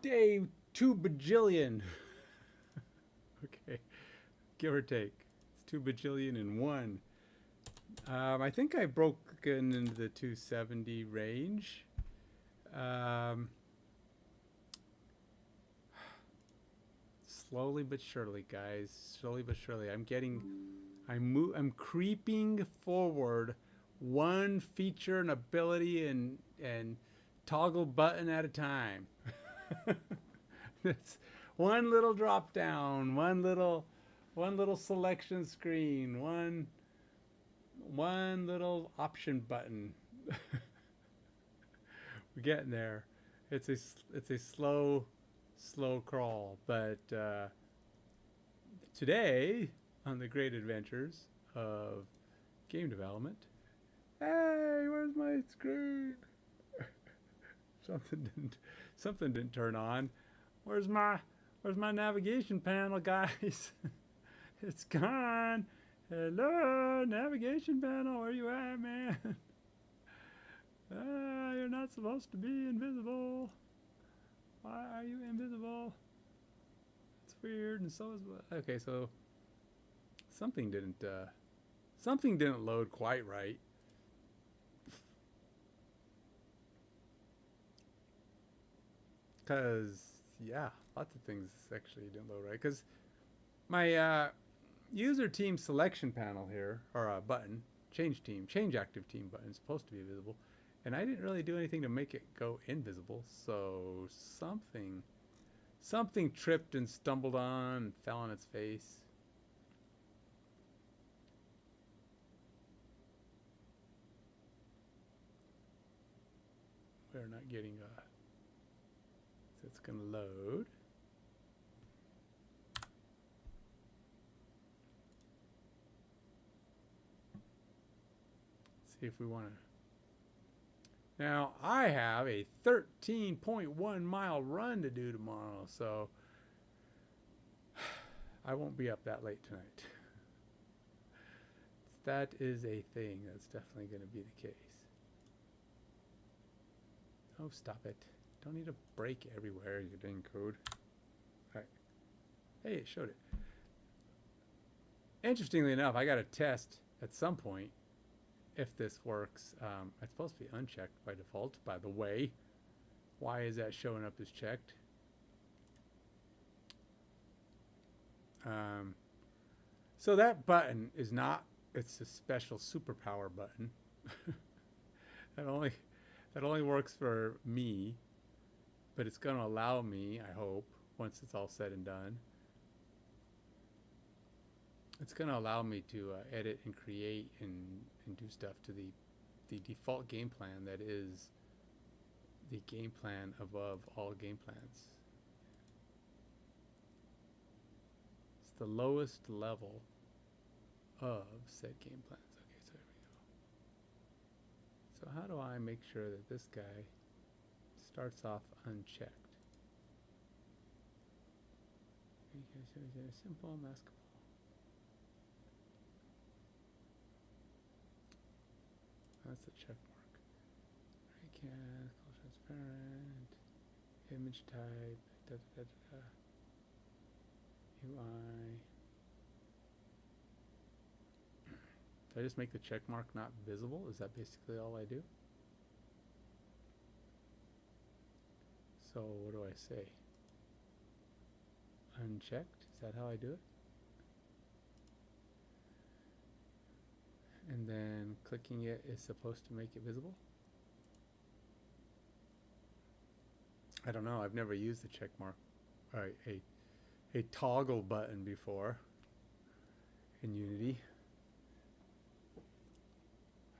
day 2 bajillion. Okay, give or take. It's 2 bajillion and 1. I think I broke into the 270 range. Slowly but surely, guys. Slowly but surely. I'm creeping forward one feature and ability and toggle button at a time. That's one little drop down, one little selection screen, one little option button. We're getting there. It's a slow crawl, but today on the great adventures of game development. Hey, where's my screen? something didn't something didn't turn on. Where's my navigation panel, guys? It's gone. Hello, navigation panel. Where you at, man? You're not supposed to be invisible. Why are you invisible? It's weird, and so is okay. So something didn't load quite right. Cause yeah, lots of things actually didn't load right. Cause my user team selection panel here, or button, change active team button is supposed to be visible, and I didn't really do anything to make it go invisible. So something tripped and stumbled on and fell on its face. We're not getting a. So it's gonna load. Let's see if we want to. Now, I have a 13.1 mile run to do tomorrow, so I won't be up that late tonight. That is a thing. That's definitely going to be the case. Oh, stop it. Don't need to break everywhere, you dang code. All right. Hey, it showed it. Interestingly enough, I got to test at some point if this works. It's supposed to be unchecked by default, by the way. Why is that showing up as checked? So that button is not, it's a special superpower button. that only works for me, but it's going to allow me, I hope, once it's all said and done, it's going to allow me to edit and create and do stuff to the default game plan that is the game plan above all game plans. It's the lowest level of said game plans. Okay, so there we go. So how do I make sure that this guy starts off unchecked? Simple maskable. That's a check mark. Recast, color transparent, image type, UI. Do I just make the check mark not visible? Is that basically all I do? So what do I say? Unchecked? Is that how I do it? And then clicking it is supposed to make it visible? I don't know. I've never used the check mark, a toggle button before in Unity.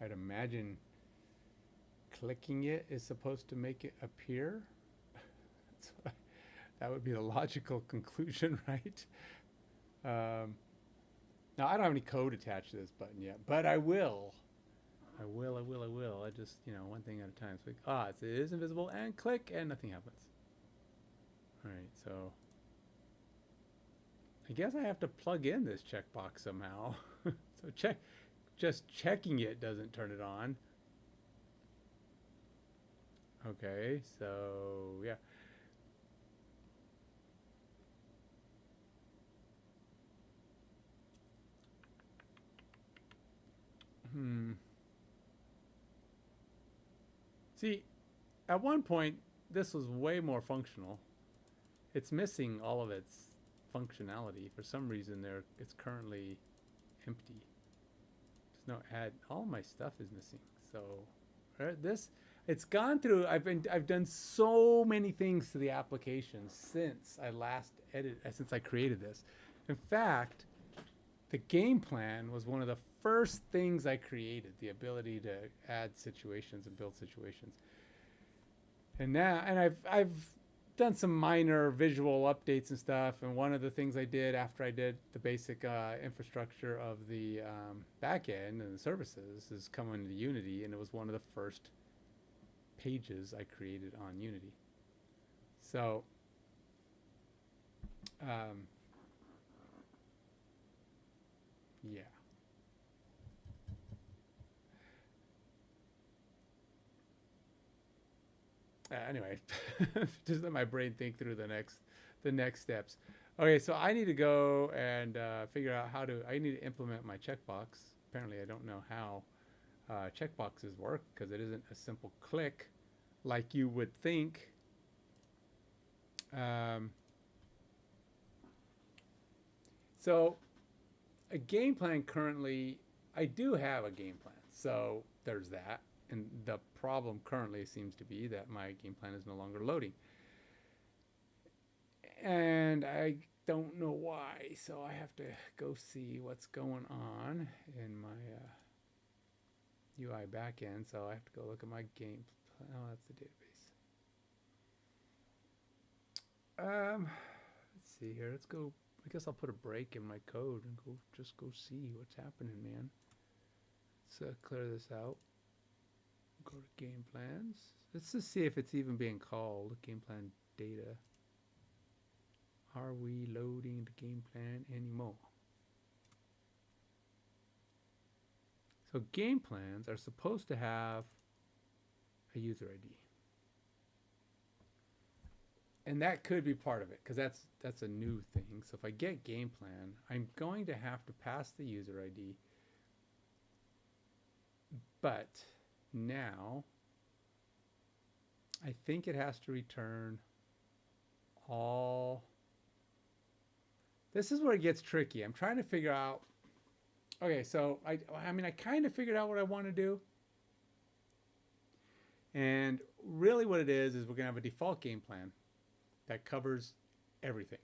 I'd imagine clicking it is supposed to make it appear. That would be the logical conclusion, right? Now, I don't have any code attached to this button yet, but I will. I will. I just, one thing at a time. So, it is invisible, and click, and nothing happens. All right, so I guess I have to plug in this checkbox somehow. So just checking it doesn't turn it on. Okay, so yeah. Hmm. See, at one point, this was way more functional. It's missing all of its functionality. For some reason, it's currently empty. There's no add. All my stuff is missing. So, this it's gone through. I've done so many things to the application since I last since I created this. In fact, the game plan was one of the first things I created. The ability to add situations and build situations. And now, and I've done some minor visual updates and stuff. And one of the things I did after I did the basic infrastructure of the backend and the services is come into Unity, and it was one of the first pages I created on Unity. So, yeah. Anyway, just let my brain think through the next steps. Okay, so I need to go and figure out how to. I need to implement my checkbox. Apparently, I don't know how checkboxes work because it isn't a simple click like you would think. So, a game plan currently, I do have a game plan. So there's that. And the problem currently seems to be that my game plan is no longer loading. And I don't know why, so I have to go see what's going on in my UI backend. So I have to go look at my game plan. Oh, that's the database. Let's see here. Let's go. I guess I'll put a break in my code and just go see what's happening, man. Let's clear this out. Go to game plans. Let's just see if it's even being called game plan data. Are we loading the game plan anymore? So game plans are supposed to have a user ID. And that could be part of it because that's a new thing. So if I get game plan, I'm going to have to pass the user ID. But now, I think it has to return all. This is where it gets tricky. I'm trying to figure out. Okay, so I kind of figured out what I want to do. And really what it is we're going to have a default game plan that covers everything.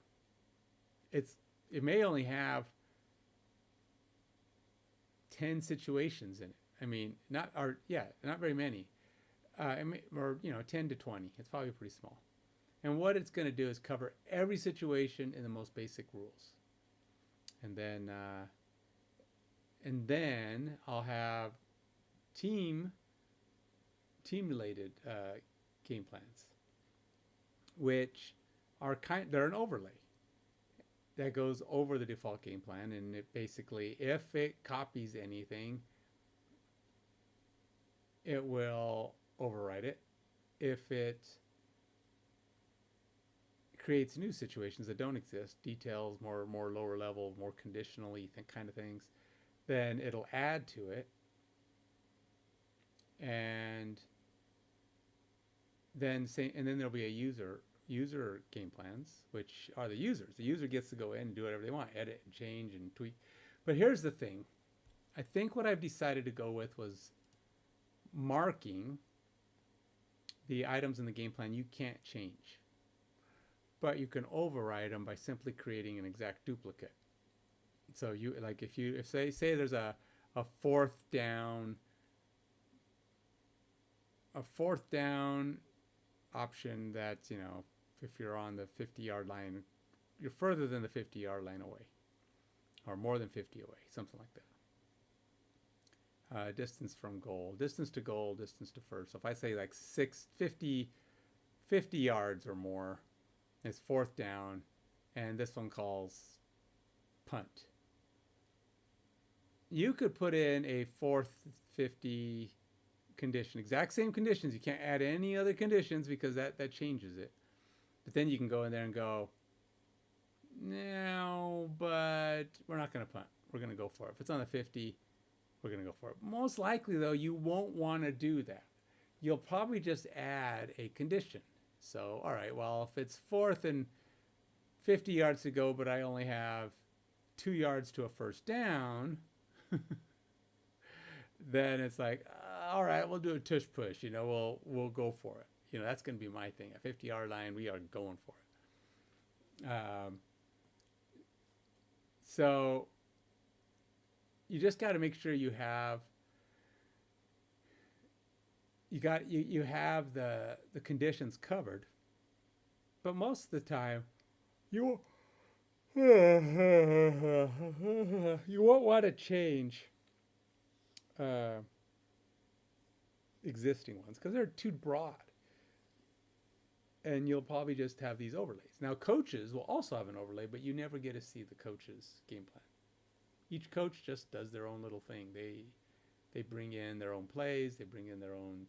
It may only have 10 situations in it. I mean, not very many, or 10 to 20. It's probably pretty small. And what it's going to do is cover every situation in the most basic rules, and then I'll have team-related game plans, which are they're an overlay that goes over the default game plan, and it basically, if it copies anything, it will overwrite it. If it creates new situations that don't exist, details, more lower level, more conditionally kind of things, then it'll add to it. And then there'll be a user game plans, which are the users. The user gets to go in and do whatever they want, edit and change and tweak. But here's the thing. I think what I've decided to go with was marking the items in the game plan you can't change, but you can override them by simply creating an exact duplicate. So if say there's a fourth down option that's, if you're on the 50-yard line, you're further than the 50-yard line away, or more than 50 away, something like that. Distance from goal, distance to goal, distance to first. So if I say like 50 yards or more, it's fourth down, and this one calls punt. You could put in a fourth 50 condition, exact same conditions. You can't add any other conditions because that changes it. But then you can go in there and go, no, but we're not going to punt. We're going to go for it. If it's on the 50, we're going to go for it. Most likely, though, you won't want to do that. You'll probably just add a condition. So, all right, well, if it's 4th and 50 yards to go, but I only have 2 yards to a first down, then it's like, all right, we'll do a tush push. You know, we'll go for it. You know, that's going to be my thing. A 50-yard line, we are going for it. So you just got to make sure you have you have the conditions covered. But most of the time, you won't want to change existing ones because they're too broad. And you'll probably just have these overlays. Now, coaches will also have an overlay, but you never get to see the coach's game plan. Each coach just does their own little thing. They bring in their own plays. They bring in their own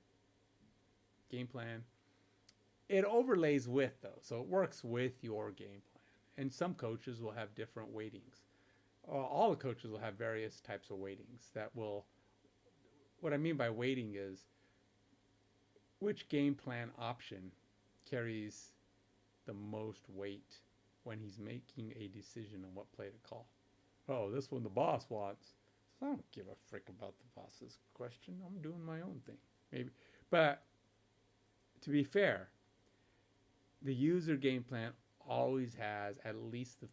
game plan. It overlays with, though, so it works with your game plan. And some coaches will have different weightings. All the coaches will have various types of weightings that will... What I mean by weighting is which game plan option carries the most weight when he's making a decision on what play to call. Oh, this one the boss wants. So I don't give a frick about the boss's question. I'm doing my own thing. Maybe. But to be fair, the user game plan always has at least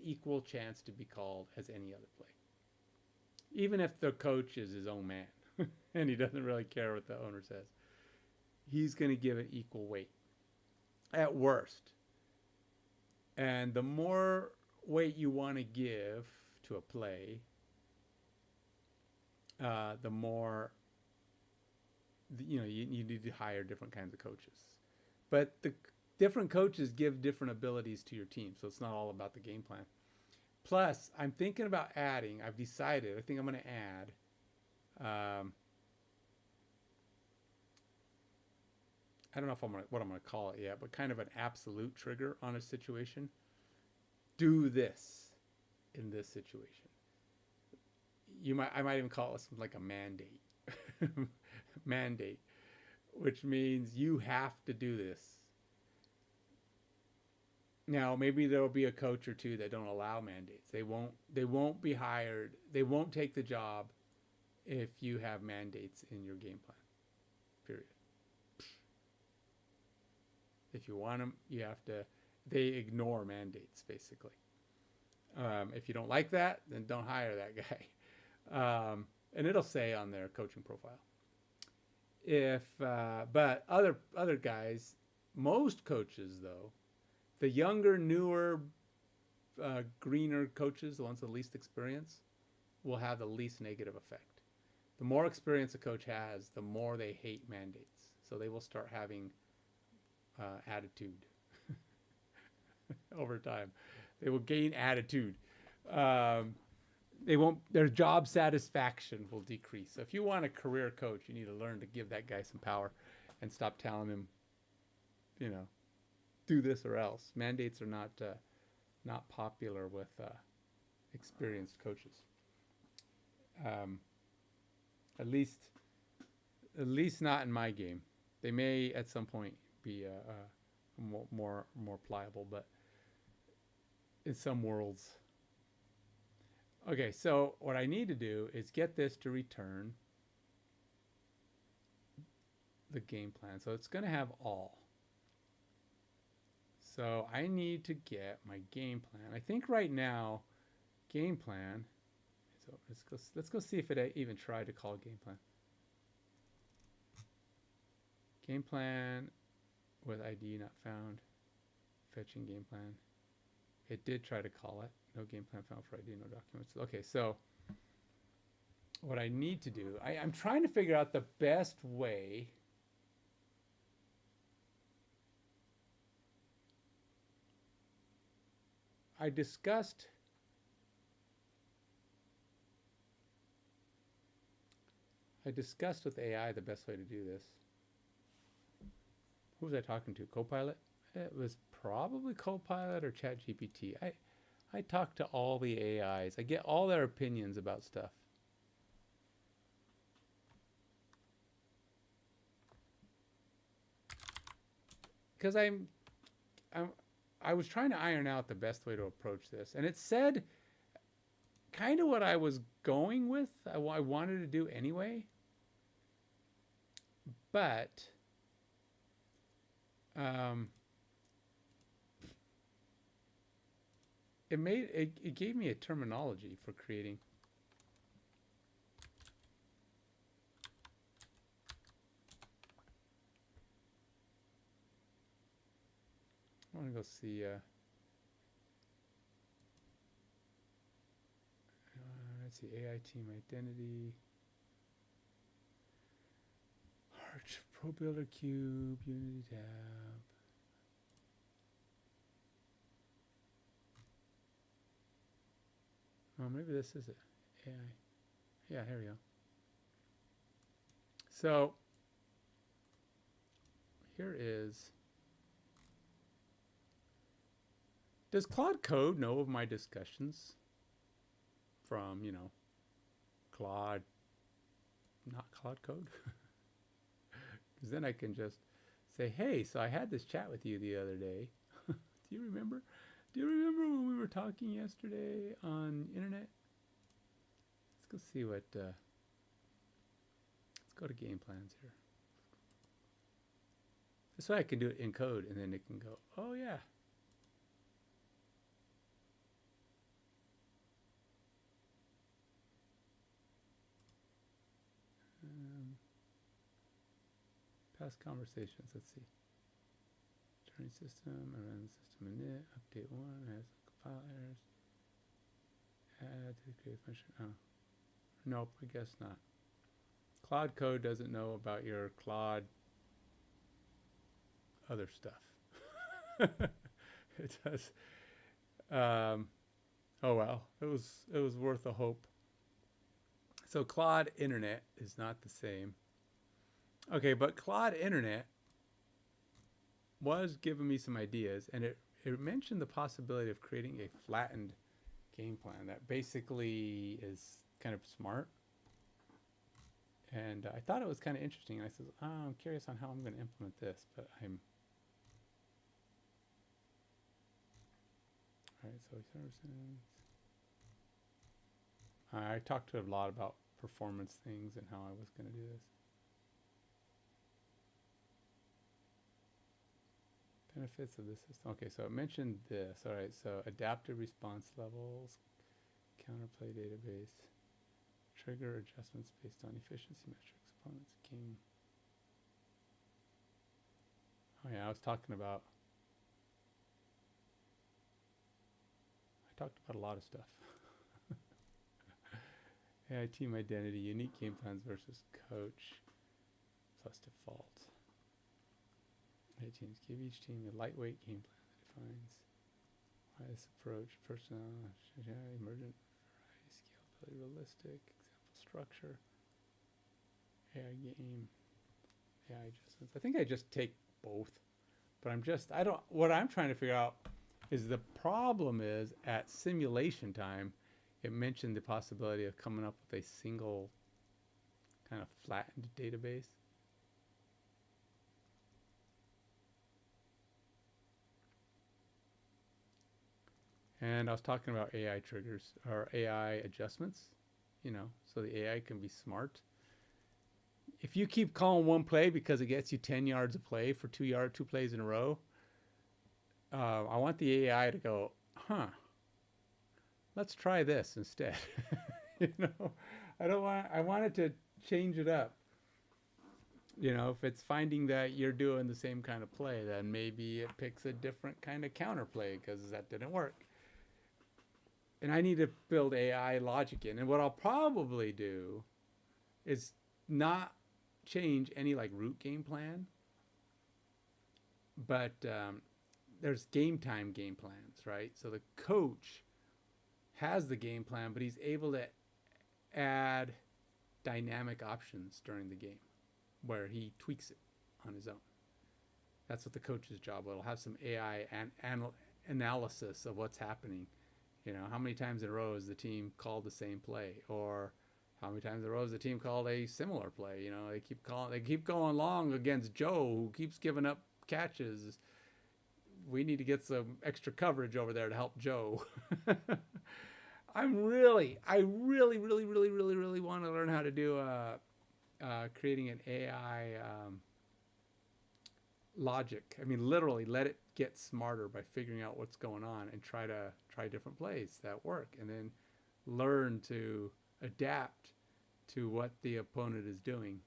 equal chance to be called as any other play. Even if the coach is his own man and he doesn't really care what the owner says. He's going to give it equal weight at worst. And the more weight you want to give to a play, the more, you need to hire different kinds of coaches. But the different coaches give different abilities to your team, so it's not all about the game plan. Plus, I'm thinking about adding, I think I'm going to add, I don't know what I'm going to call it yet, but kind of an absolute trigger on a situation. Do this in this situation. I might even call it something like a mandate. Mandate, which means you have to do this. Now, maybe there will be a coach or two that don't allow mandates. They won't be hired. They won't take the job if you have mandates in your game plan. Period. If you want them, you have to. They ignore mandates, basically. If you don't like that, then don't hire that guy. And it'll say on their coaching profile. But other guys, most coaches though, the younger, newer, greener coaches, the ones with the least experience, will have the least negative effect. The more experience a coach has, the more they hate mandates. So they will start having attitude over time. They will gain attitude. Their job satisfaction will decrease. So if you want a career coach, you need to learn to give that guy some power and stop telling him, do this or else. Mandates are not popular with experienced coaches. At least not in my game. They may at some point be more pliable, but in some worlds. Okay, so what I need to do is get this to return the game plan. So it's going to have all. So I need to get my game plan. I think right now, game plan. So let's go see if it even tried to call game plan. Game plan with ID not found. Fetching game plan. It did try to call it. No game plan found for ID, no documents. Okay, so what I need to do, I'm trying to figure out the best way I discussed with AI the best way to do this. Who was I talking to? Copilot? It was probably Copilot or ChatGPT. I talk to all the AIs. I get all their opinions about stuff. because I'm I was trying to iron out the best way to approach this, and it said kind of what I was going with. I wanted to do anyway, but it gave me a terminology for creating. I want to go see. Let's see, AI team identity. Arch Pro Builder Cube Unity tab. Oh, maybe this is it. AI. Yeah, here we go. So here is. Does Claude Code know of my discussions from, you know, Claude, not Claude Code? Because then I can just say, hey, so I had this chat with you the other day. Do you remember? Do you remember when we were talking yesterday on internet? Let's go see what, let's go to game plans here. This way I can do it in code and then it can go, oh yeah. Past conversations, let's see. Journey system, I run the system init, update one, has compile errors. Add to the create function. Oh. Nope, I guess not. Claude Code doesn't know about your Claude other stuff. It does. Oh well, it was worth a hope. So Claude Internet is not the same. Okay, but Claude Internet was giving me some ideas, and it mentioned the possibility of creating a flattened game plan that basically is kind of smart. And I thought it was kind of interesting. And I said, oh, I'm curious on how I'm going to implement this, but I'm... All right, so services. I talked to a lot about performance things and how I was going to do this. Benefits of the system. Okay, so it mentioned this. All right, so adaptive response levels, counterplay database, trigger adjustments based on efficiency metrics, opponents, game. Oh yeah, I talked about a lot of stuff. AI team identity, unique game plans versus coach, plus default. Teams give each team a lightweight game plan that defines why this approach, personnel, emergent, variety, scalability, realistic, example structure, AI game, AI adjustments. I think I just take both, but what I'm trying to figure out is the problem is at simulation time, it mentioned the possibility of coming up with a single kind of flattened database. And I was talking about AI triggers or AI adjustments, you know, so the AI can be smart. If you keep calling one play because it gets you 10 yards of play for 2 plays in a row, I want the AI to go, huh, let's try this instead. You know, I want it to change it up. You know, if it's finding that you're doing the same kind of play, then maybe it picks a different kind of counterplay because that didn't work. And I need to build AI logic in. And what I'll probably do is not change any like root game plan, but there's game time game plans, right? So the coach has the game plan, but he's able to add dynamic options during the game where he tweaks it on his own. That's what the coach's job will. It'll have some AI analysis of what's happening. You know, how many times in a row has the team called the same play, or how many times in a row has the team called a similar play? You know, they keep going long against Joe, who keeps giving up catches. we need to get some extra coverage over there to help Joe. I really, really want to learn how to do creating an AI logic. I mean, literally, let it get smarter by figuring out what's going on and try different plays that work, and then learn to adapt to what the opponent is doing.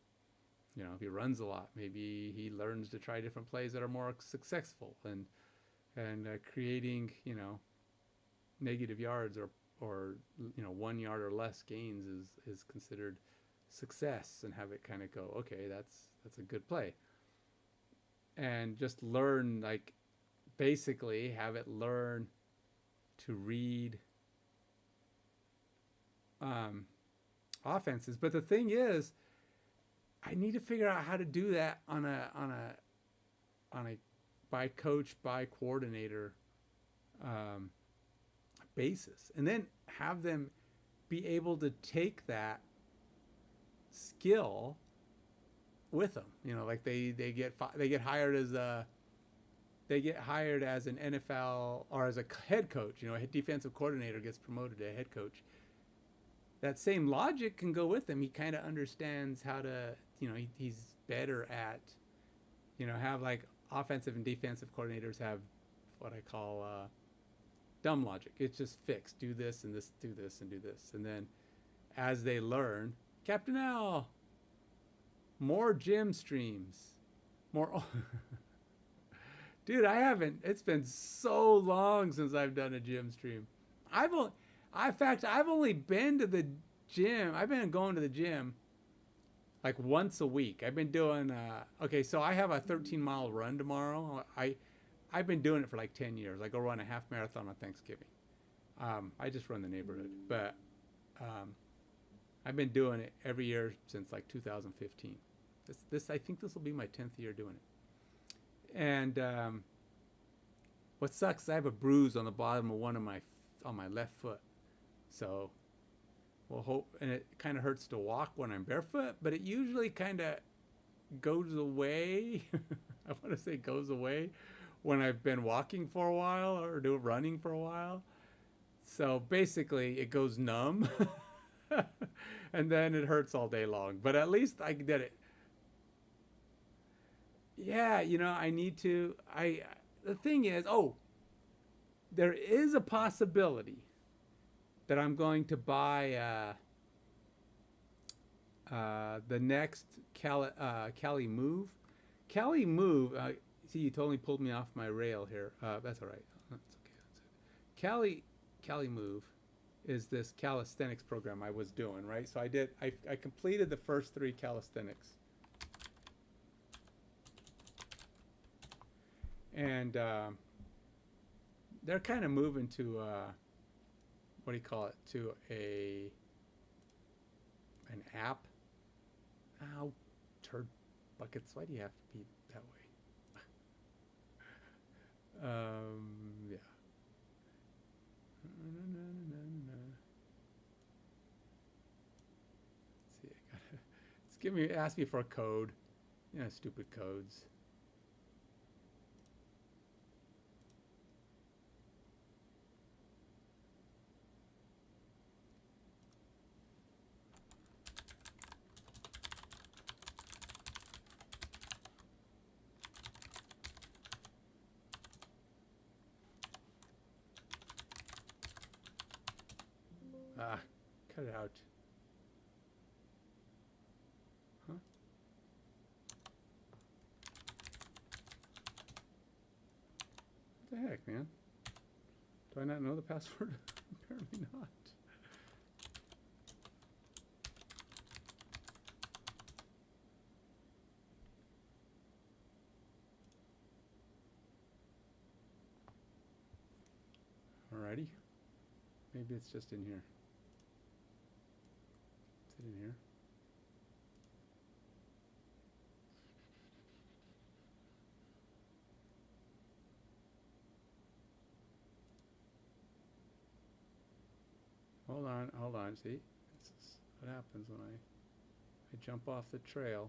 You know, if he runs a lot, maybe he learns to try different plays that are more successful, and creating, you know, negative yards or you know, 1 yard or less gains is considered success, and have it kind of go, okay, that's a good play, and just learn, like, basically have it learn to read offenses. But the thing is, I need to figure out how to do that on a by coach, by coordinator basis, and then have them be able to take that skill with them. You know, like they get hired as an NFL, or as a head coach. You know, a defensive coordinator gets promoted to head coach. That same logic can go with him. He kind of understands how to, you know, he's better at, you know, have, like, offensive and defensive coordinators have what I call dumb logic. It's just fixed. Do this and this, do this and do this. And then as they learn, Captain Al, more gym streams, more. Dude, it's been so long since I've done a gym stream. In fact, I've only been to the gym. I've been going to the gym like once a week. I've been doing, okay, so I have a 13-mile run tomorrow. I've been doing it for like 10 years. I go run a half marathon on Thanksgiving. I just run the neighborhood, but I've been doing it every year since like 2015. I think this will be my 10th year doing it. And what sucks is I have a bruise on the bottom of on my left foot. So we'll hope, and it kind of hurts to walk when I'm barefoot, but it usually kind of goes away. I want to say goes away when I've been walking for a while or running for a while. So basically it goes numb and then it hurts all day long, but at least I did it. Yeah, you know, I need to, the thing is, there is a possibility that I'm going to buy the next Cali Move. Cali Move, see, you totally pulled me off my rail here. That's all right. That's okay. Cali Move is this calisthenics program I was doing, right? So I completed the first 3 calisthenics. And they're kind of moving to what do you call it? To an app. Ow, turd buckets. Why do you have to be that way? Yeah. Let's see. Ask me for a code. You know, stupid codes. Cut it out. Huh? What the heck, man? Do I not know the password? Apparently not. Alrighty. Maybe it's just in here. Is it in here? Hold on. See, this is what happens when I jump off the track.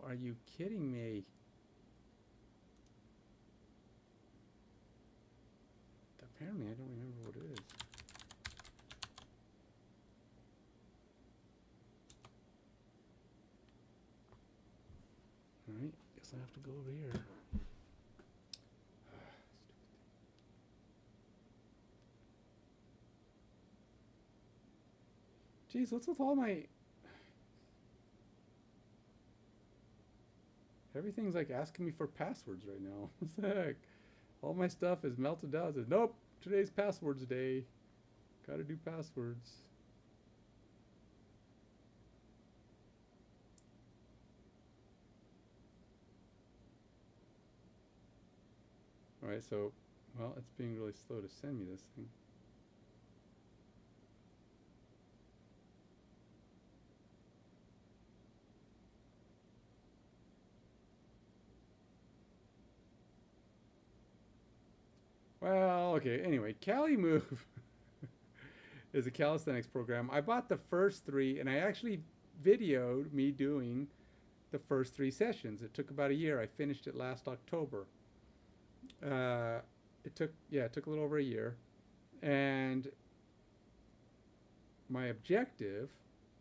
are you kidding me? Apparently, I don't remember what it is. All right, guess I have to go over here. Jeez, what's with all my... Everything's like asking me for passwords right now. What's the heck? All my stuff is melted down. It says, nope, today's passwords day. Gotta do passwords. Alright, so, well, it's being really slow to send me this thing. Well, okay, anyway, Cali Move is a calisthenics program. I bought the first 3, and I actually videoed me doing the first 3 sessions. It took about a year. I finished it last October. It took a little over a year. And my objective,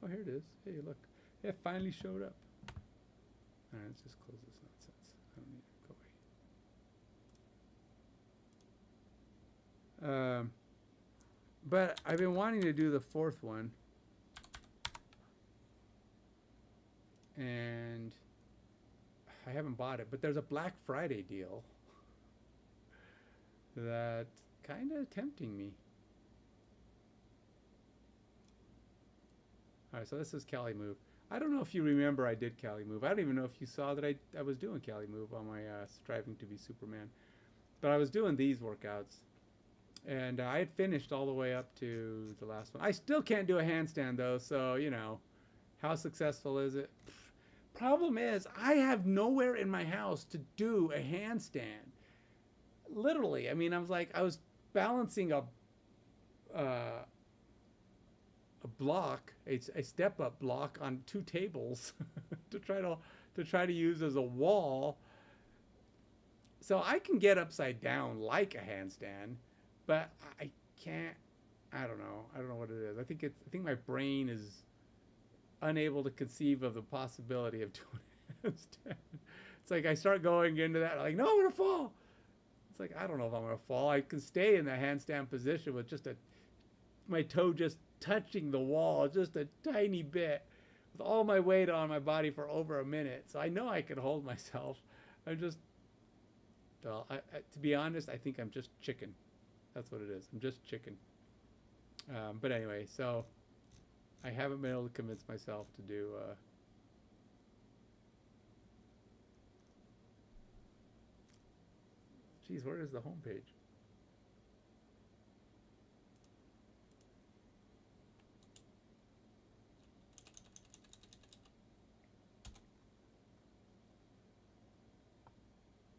oh, here it is. Hey, look, it finally showed up. All right, let's just close this nonsense. I don't need it. Go away. But I've been wanting to do the 4th one. And I haven't bought it, but there's a Black Friday deal that's kind of tempting me. All right, so this is Cali Move. I don't know if you remember I did Cali Move. I don't even know if you saw that I was doing Cali Move on my Striving to be Superman. But I was doing these workouts. And I had finished all the way up to the last one. I still can't do a handstand, though, so, you know, how successful is it? Problem is, I have nowhere in my house to do a handstand. Literally, I mean, I was balancing a block, a step-up block on 2 tables to try to use as a wall. So I can get upside down like a handstand, but I can't. I don't know. I don't know what it is. I think my brain is unable to conceive of the possibility of doing a handstand. It's like I start going into that, like, no, I'm gonna fall. It's like, I don't know if I'm gonna fall. I can stay in the handstand position with just my toe just touching the wall, just a tiny bit, with all my weight on my body for over a minute. So I know I can hold myself. I'm just, well, to be honest, I think I'm just chicken. That's what it is. I'm just chicken. But anyway, so I haven't been able to convince myself to do geez, where is the home page?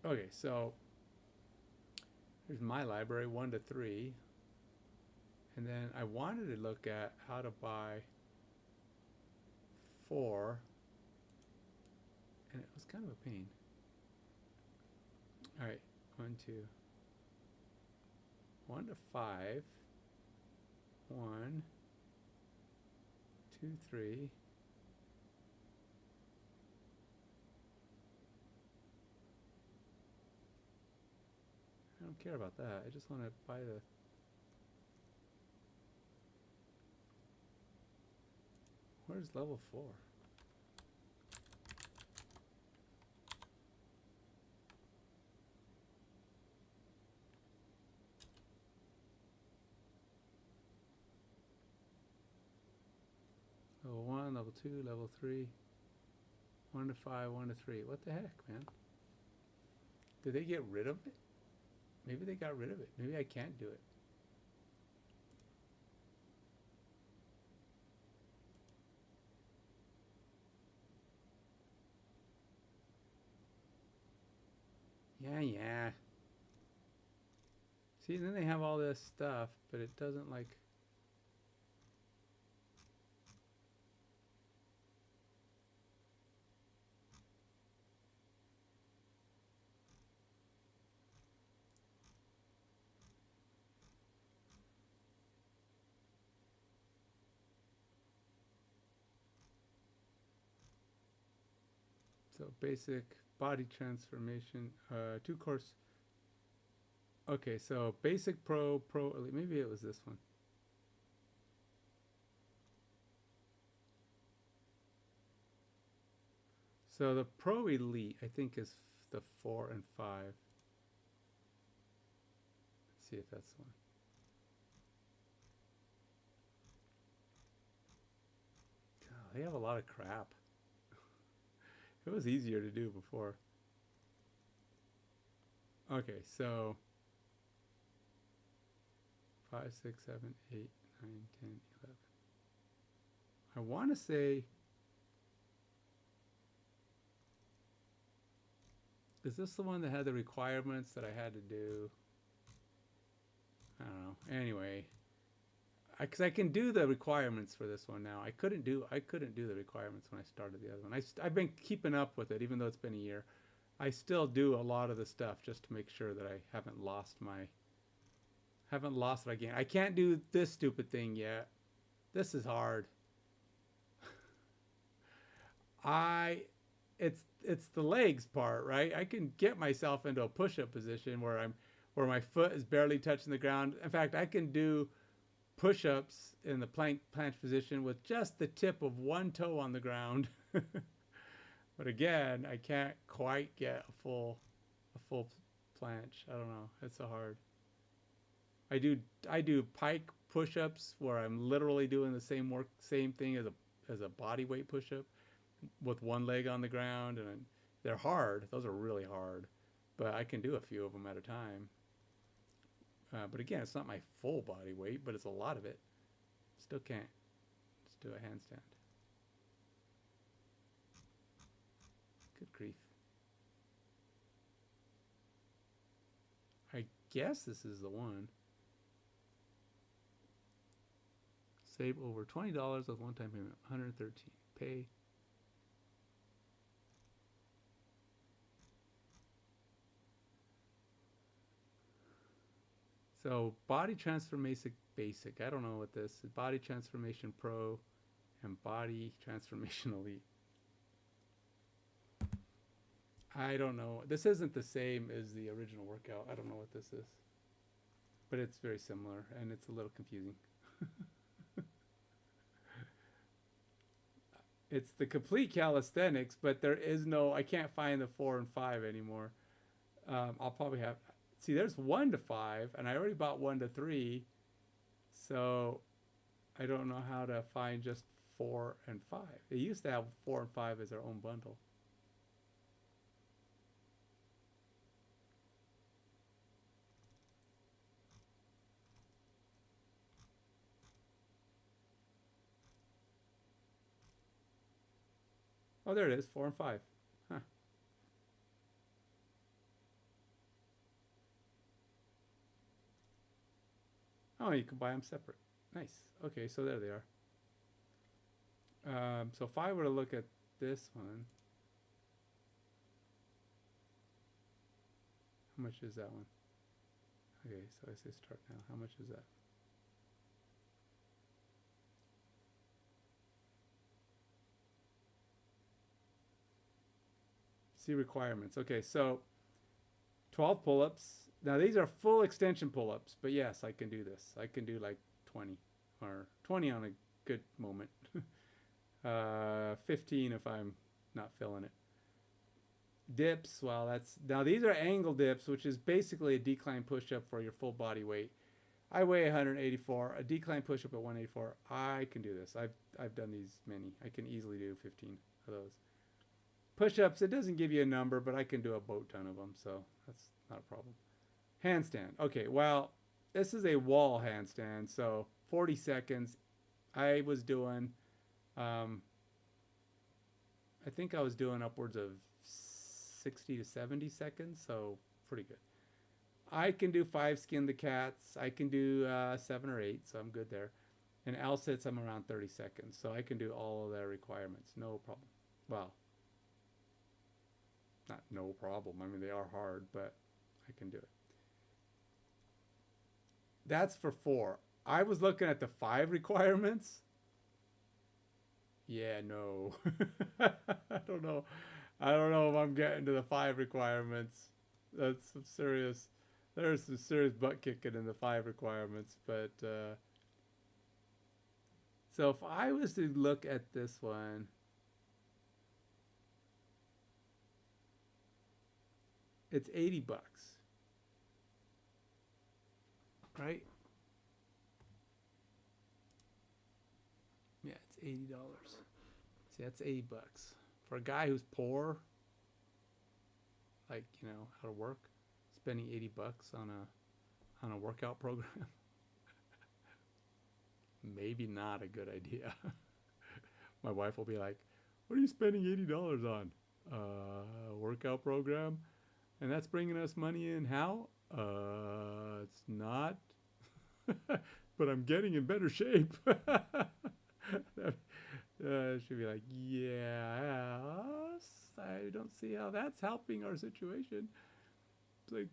Okay, so here's my library, 1 to 3. And then I wanted to look at how to buy 4. And it was kind of a pain. All right, 1, 2. 1 to 5. 1, 2, 3. I don't care about that. I just want to buy the... Where's level 4? Level 1, level 2, level 3. 1 to 5, 1 to 3. What the heck, man? Did they get rid of it? Maybe they got rid of it. Maybe I can't do it. Yeah. See, then they have all this stuff, but it doesn't like... So basic body transformation, 2 course. Okay, so basic, pro, elite. Maybe it was this one. So the pro elite, I think, is the 4 and 5. Let's see if that's the one. Oh, they have a lot of crap. It was easier to do before. Okay, so 5, 6, 7, 8, 9, 10, 11. I want to say, is this the one that had the requirements that I had to do? I don't know. Anyway, because I can do the requirements for this one now. I couldn't do the requirements when I started the other one. I've been keeping up with it, even though it's been a year. I still do a lot of the stuff just to make sure that I haven't lost it again. I can't do this stupid thing yet. This is hard. It's the legs part, right? I can get myself into a push-up position where my foot is barely touching the ground. In fact, I can do push-ups in the planche position with just the tip of one toe on the ground. But again, I can't quite get a full planche. I don't know. It's so hard. I do pike push-ups where I'm literally doing the same thing as a body weight push-up with one leg on the ground, and they're hard. Those are really hard, but I can do a few of them at a time. But again, it's not my full body weight, but it's a lot of it. Still can't just do a handstand. Good grief. I guess this is the one. Save over $20 with one-time payment. 113. Pay. So body transformation basic. I don't know what this is. Body transformation pro and body transformation elite. I don't know. This isn't the same as the original workout. I don't know what this is. But it's very similar, and it's a little confusing. It's the complete calisthenics, but there is no, I can't find the 4 and 5 anymore. I'll probably have, see, there's 1 to 5, and I already bought 1 to 3. So I don't know how to find just 4 and 5. They used to have 4 and 5 as their own bundle. Oh, there it is, 4 and 5. Huh. Oh, you can buy them separate. Nice. Okay, so there they are. So if I were to look at this one, how much is that one? Okay, so I say start now. How much is that? See requirements. Okay, so 12 pull-ups. Now these are full extension pull-ups, but yes, I can do this. I can do like 20 or 20 on a good moment. 15 if I'm not feeling it. Dips, well, now these are angle dips, which is basically a decline push-up for your full body weight. I weigh 184. A decline push-up at 184. I can do this. I've done these many. I can easily do 15 of those. Push-ups, it doesn't give you a number, but I can do a boat ton of them, so that's not a problem. Handstand. Okay, well, this is a wall handstand, so 40 seconds. I was doing, I think I was doing upwards of 60 to 70 seconds, so pretty good. I can do 5 skin the cats. I can do 7 or 8, so I'm good there. And L-sits, I'm around 30 seconds, so I can do all of their requirements, no problem. Well, not no problem. I mean, they are hard, but I can do it. That's for 4. I was looking at the 5 requirements. Yeah, no. I don't know. I don't know if I'm getting to the 5 requirements. That's some serious. There's some serious butt kicking in the 5 requirements, but so if I was to look at this one, it's $80, right? Yeah, it's $80. See, that's $80 for a guy who's poor, like, you know, out of work, spending $80 on a workout program. Maybe not a good idea. My wife will be like, "What are you spending $80 on? Workout program, and that's bringing us money in. How? It's not, but I'm getting in better shape." She'd be like, "Yeah, I don't see how that's helping our situation." It's like,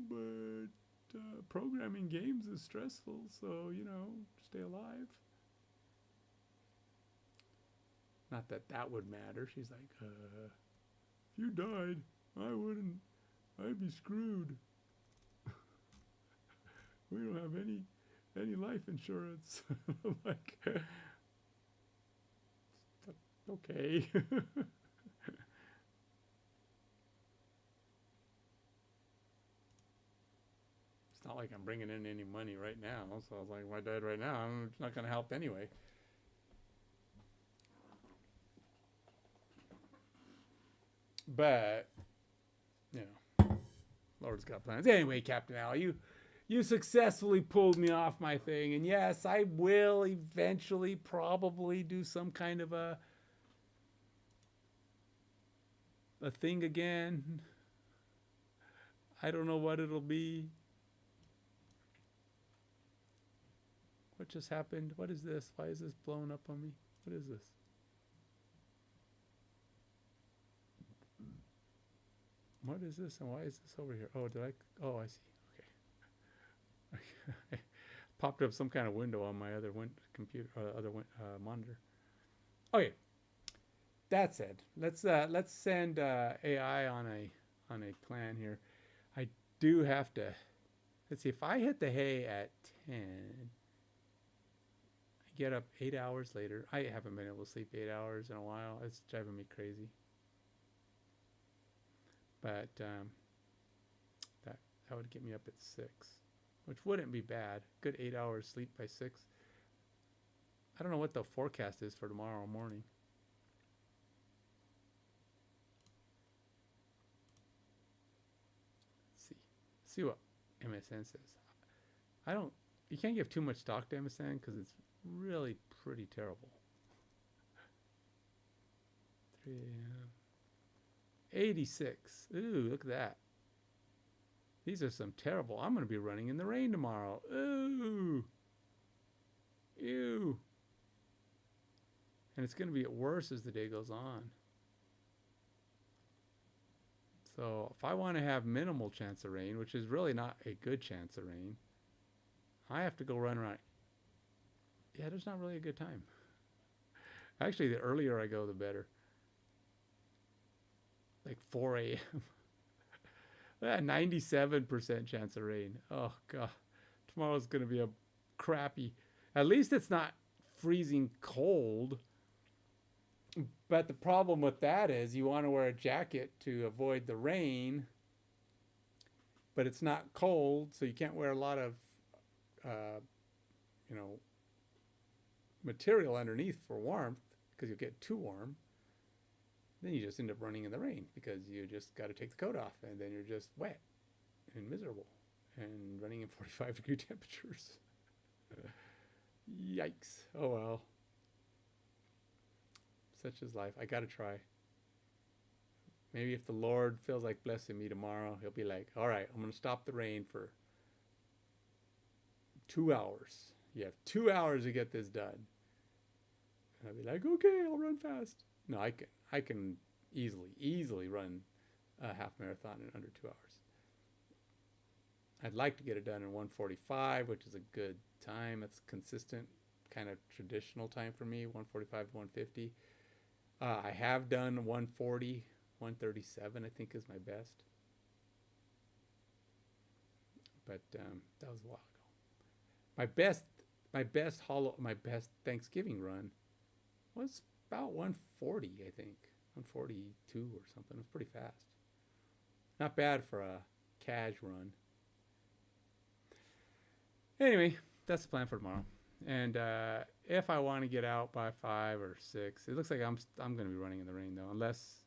but programming games is stressful, so, you know, stay alive. Not that that would matter. She's like, if you died, I wouldn't. I'd be screwed. We don't have any life insurance. I'm like, okay. It's not like I'm bringing in any money right now, so I was like, if I died right now, it's not going to help anyway. But, you know, Lord's got plans. Anyway, Captain Al, you successfully pulled me off my thing, and yes, I will eventually probably do some kind of a thing again. I don't know what it'll be. What just happened? What is this? Why is this blowing up on me? What is this? What is this, and why is this over here? Oh, oh, I see. Okay. Popped up some kind of window on my other computer, monitor. Okay. That said, let's send AI on a plan here. I do have to. Let's see, if I hit the hay at 10, I get up 8 hours later. I haven't been able to sleep 8 hours in a while. It's driving me crazy. But that would get me up at 6, which wouldn't be bad. Good 8 hours sleep by 6. I don't know what the forecast is for tomorrow morning. Let's see what MSN says. You can't give too much stock to MSN because it's really pretty terrible. 3 a.m. 86. Ooh, look at that. These are some terrible. I'm going to be running in the rain tomorrow. Ooh. Ew. And it's going to be worse as the day goes on. So if I want to have minimal chance of rain, which is really not a good chance of rain, I have to go run around. Yeah, there's not really a good time. Actually, the earlier I go, the better. Like 4 a.m. 97% chance of rain. Oh, God. Tomorrow's going to be a crappy. At least it's not freezing cold. But the problem with that is you want to wear a jacket to avoid the rain. But it's not cold, so you can't wear a lot of, material underneath for warmth because you'll get too warm. Then you just end up running in the rain because you just got to take the coat off, and then you're just wet and miserable and running in 45-degree temperatures. Yikes. Oh well. Such is life. I got to try. Maybe if the Lord feels like blessing me tomorrow, he'll be like, all right, I'm going to stop the rain for 2 hours. You have 2 hours to get this done. And I'll be like, okay, I'll run fast. No, I can easily run a half marathon in under 2 hours. I'd like to get it done in 1:45, which is a good time. It's consistent, kind of traditional time for me, 1:45 to 1:50. I have done 140, 137, I think is my best. But that was a while ago. My best, my best Thanksgiving run was about 140, I think, 142 or something. It was pretty fast. Not bad for a cash run. Anyway, that's the plan for tomorrow. And if I want to get out by 5 or 6, it looks like I'm going to be running in the rain though, unless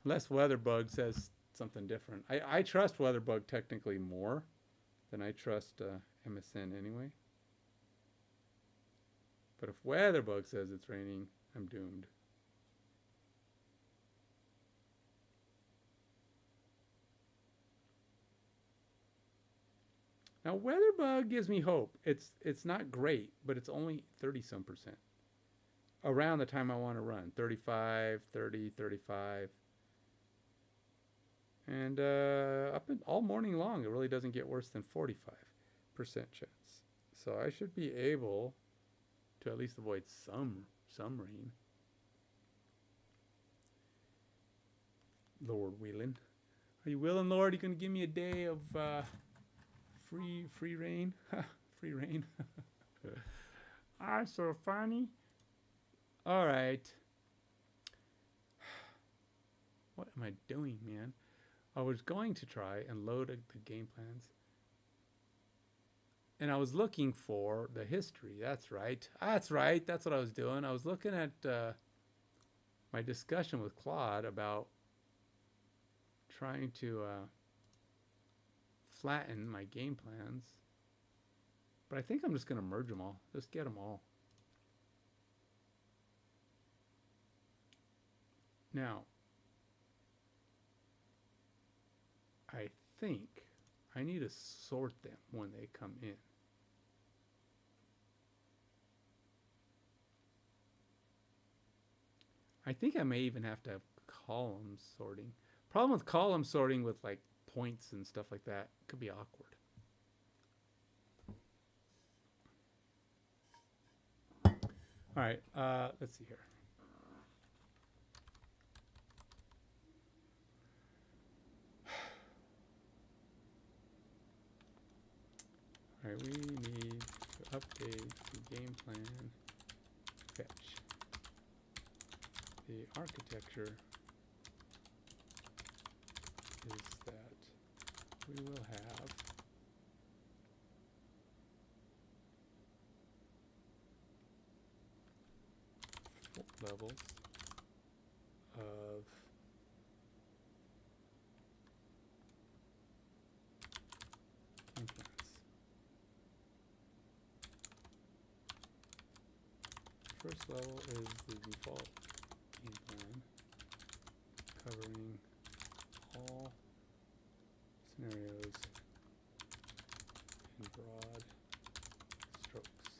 WeatherBug says something different. I trust WeatherBug technically more than I trust MSN anyway. But if WeatherBug says it's raining, I'm doomed. Now WeatherBug gives me hope. It's not great, but it's only 30-some%. Around the time I want to run. 35, 30, 35. And up in, all morning long, it really doesn't get worse than 45% chance. So I should be able to at least avoid some rain. Lord willing. Are you willing, Lord? Are you going to give me a day of free rain? Free rain. Ah, so funny. All right. What am I doing, man? I was going to try and load the game plans. And I was looking for the history. That's right. That's right. That's what I was doing. I was looking at my discussion with Claude about trying to flatten my game plans. But I think I'm just going to merge them all. Just get them all. Now, I think I need to sort them when they come in. I think I may even have to have column sorting. Problem with column sorting with like points and stuff like that, could be awkward. All right, let's see here. All right, we need to update the game plan fetch. The architecture is that we will have levels of game plans. First level is the default game plan, covering all scenarios in broad strokes.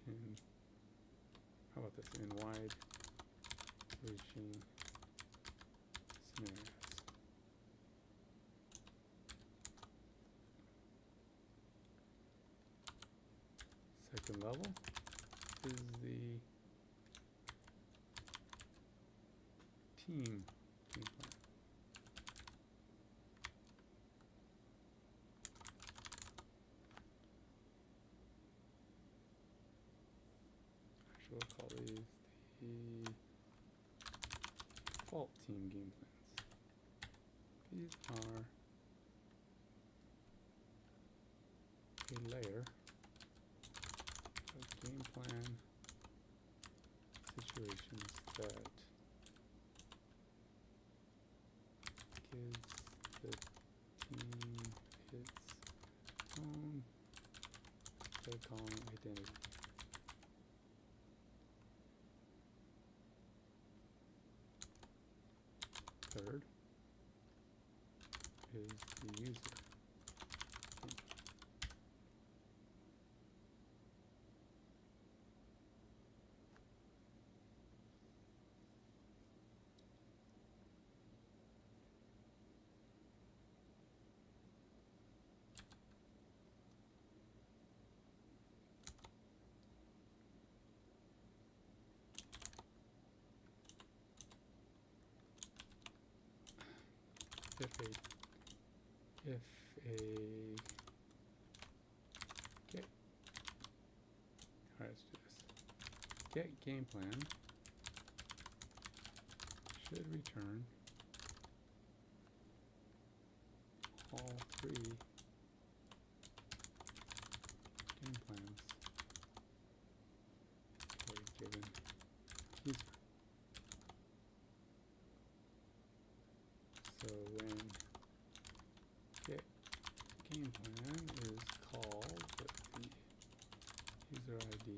And how about this? In wide reaching scenarios. Second level is the team game plan. Actually, we'll call these the default team game plans. These are a layer of game plan situations that gives the team its own column identity. Third is the user. okay. All right, let's do this. Get game plan should return all three game plans for a given user. So when get game plan is called with the user ID,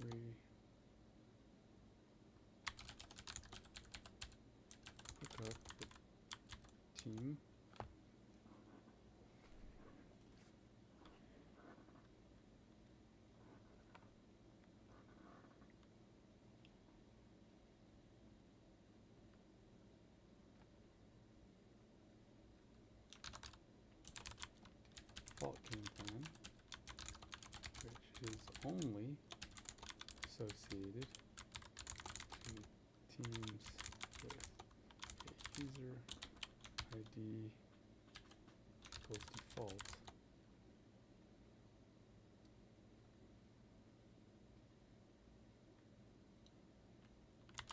we look up the team default game plan, which is only associated to teams with a user ID equals default.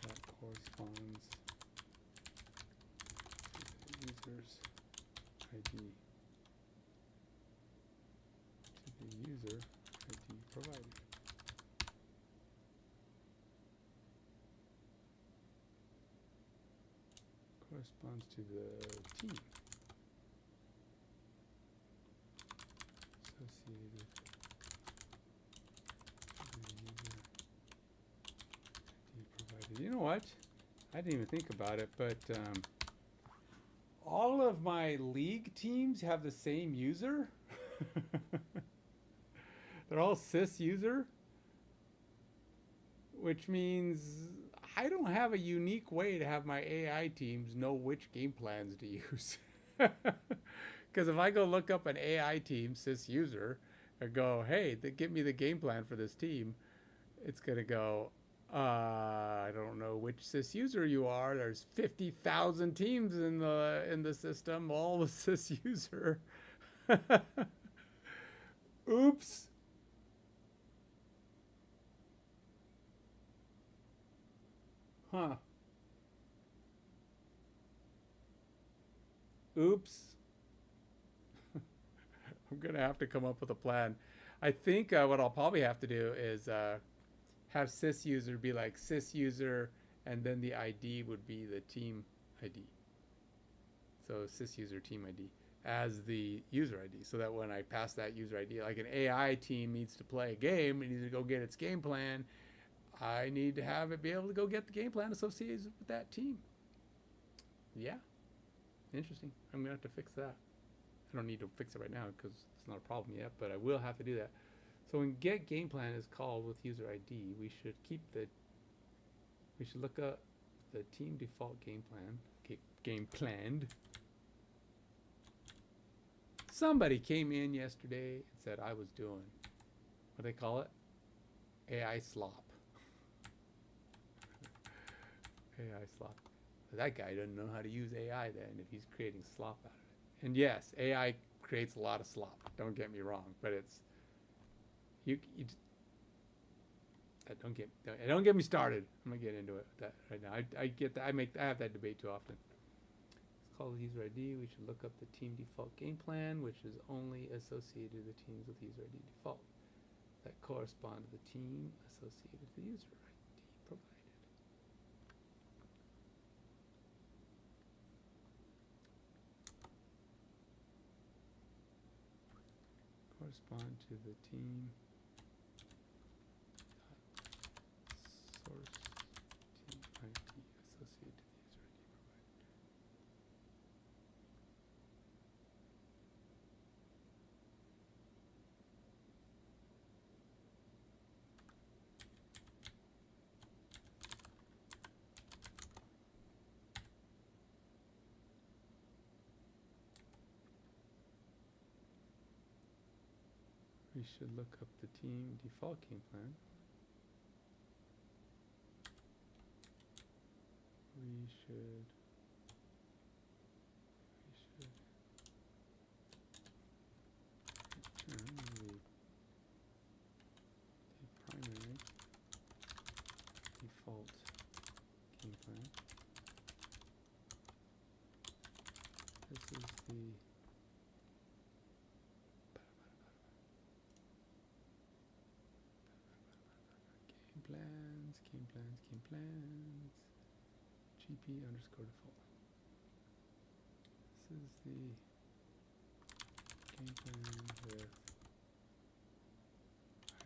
That corresponds to the user's ID to the user ID provided. Corresponds to the team associated to the user ID provided. You know what? I didn't even think about it, but all of my league teams have the same user. They're all sys user, which means I don't have a unique way to have my AI teams know which game plans to use. Because if I go look up an AI team, sys user, and go, hey, give me the game plan for this team, it's going to go, I don't know which sys user you are. There's 50,000 teams in the system, all the sys user. Oops. Huh. Oops. I'm going to have to come up with a plan. I think what I'll probably have to do is have sys user be like sys user, and then the ID would be the team ID. So sys user team ID as the user ID, so that when I pass that user ID, like an AI team needs to play a game, it needs to go get its game plan, I need to have it be able to go get the game plan associated with that team. Yeah, interesting. I'm gonna have to fix that. I don't need to fix it right now because it's not a problem yet, but I will have to do that. So when get game plan is called with user ID, we should look up the team default game plan, game planned. Somebody came in yesterday and said I was doing, what do they call it? AI slop. AI slop. But that guy doesn't know how to use AI then if he's creating slop out of it. And yes, AI creates a lot of slop. Don't get me wrong, but it's don't get me started. I'm gonna get into it that right now. I get that. I have that debate too often. It's called user ID. We should look up the team default game plan, which is only associated with teams with user ID default. That correspond to the team associated with the user ID provided. Correspond to the team source team ID associated to the user ID provided. We should look up the team default game plan. we should return the primary default game plan. This is the game plans, GP underscore default. This is the game plan with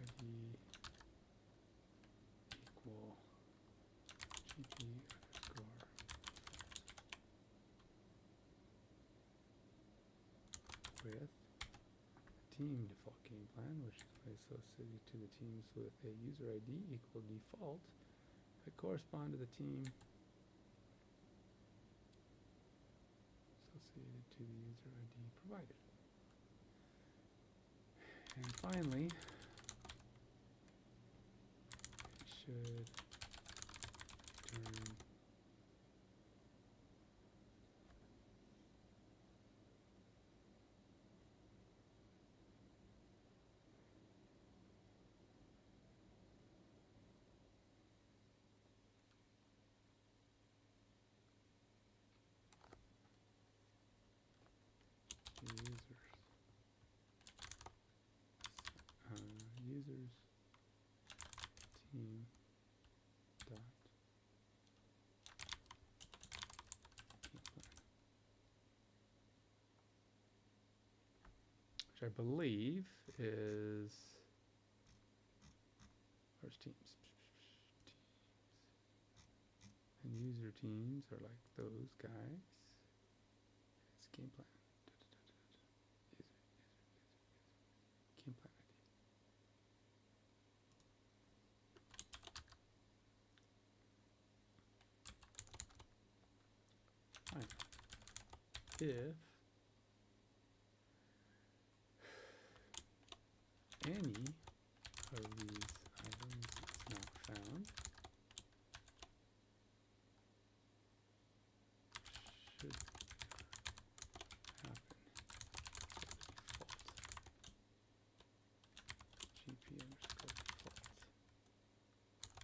ID equal GP underscore with team default game plan, which is associated to the teams with a user ID equal default that correspond to the team associated to the user ID provided. And finally, it should return users team dot game plan, which I believe is where's teams? And user teams are like those guys. It's game plan. Game plan ID. Fine. If any of these items is not found, should happen by default. GP underscore default.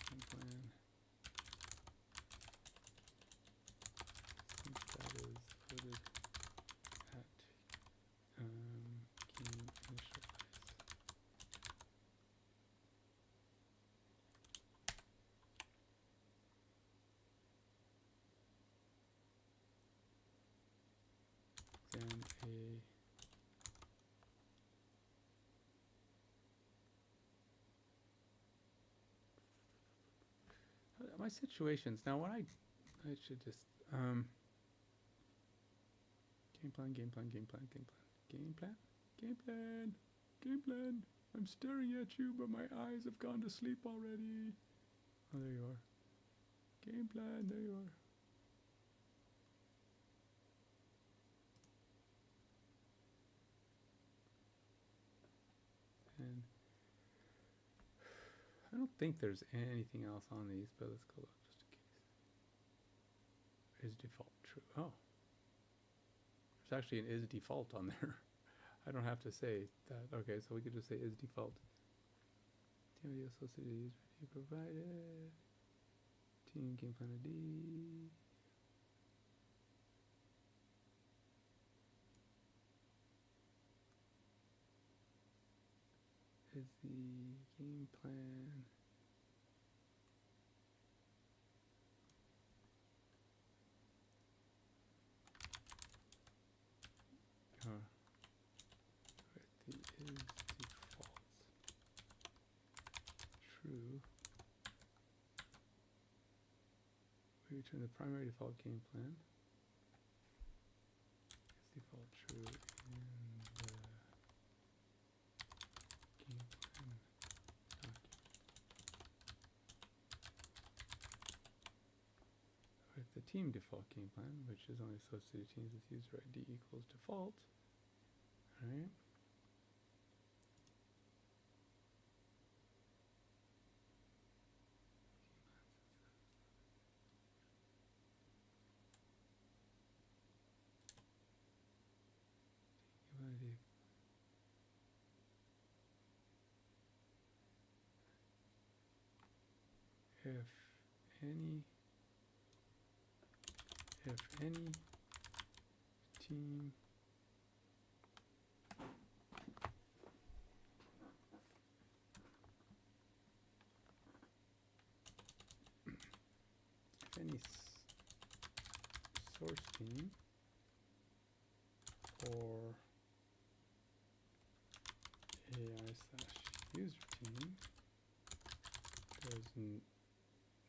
Game plan. Since that is loaded at game initialize. Then my situations now when I should just game plan. I'm staring at you, but my eyes have gone to sleep already. Oh, there you are. Game plan, there you are. And I don't think there's anything else on these, but let's go look just in case. Is default true? Oh. There's actually an is default on there. I don't have to say that. Okay, so we could just say is default. Team associated user ID provided. Team game plan ID. Is the game plan with the is default true, we return the primary default game plan. Is default true in the game plan document. With the team default game plan, which is only associated to teams with user ID equals default. All right. any team source team or AI/user team does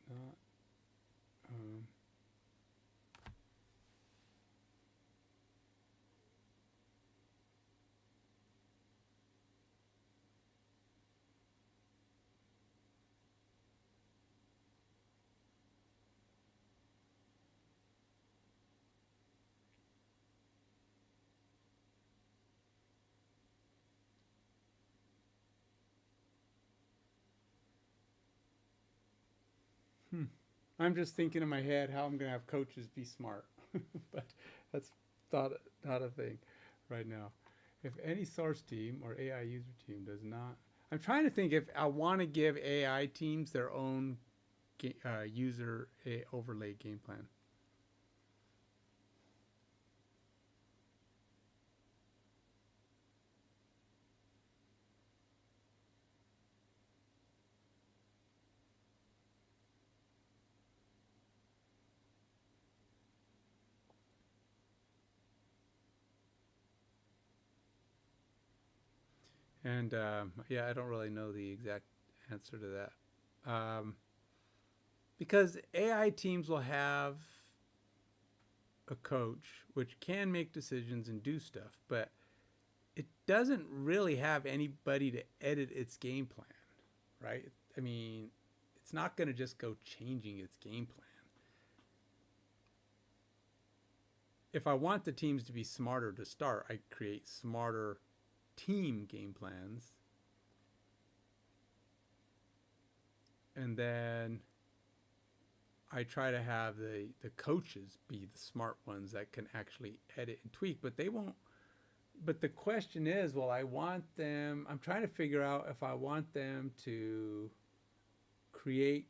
not I'm just thinking in my head how I'm going to have coaches be smart. But that's not a thing right now. If any source team or AI user team does not, I'm trying to think if I want to give AI teams their own user overlay game plan. And yeah, I don't really know the exact answer to that. Because AI teams will have a coach which can make decisions and do stuff, but it doesn't really have anybody to edit its game plan, right? I mean, it's not going to just go changing its game plan. If I want the teams to be smarter to start, I create smarter team game plans. And then I try to have the coaches be the smart ones that can actually edit and tweak, but they won't. But the question is, well, I want them, I'm trying to figure out if I want them to create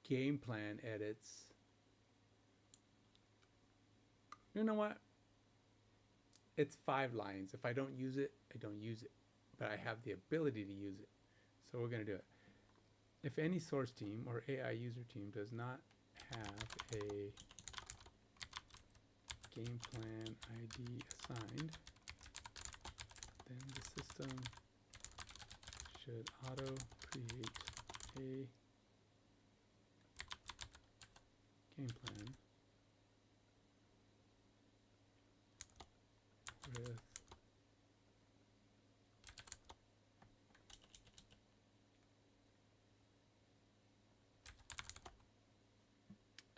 game plan edits. You know what? It's 5 lines. If I don't use it, I don't use it. But I have the ability to use it. So we're going to do it. If any source team or AI user team does not have a game plan ID assigned, then the system should auto create a game plan with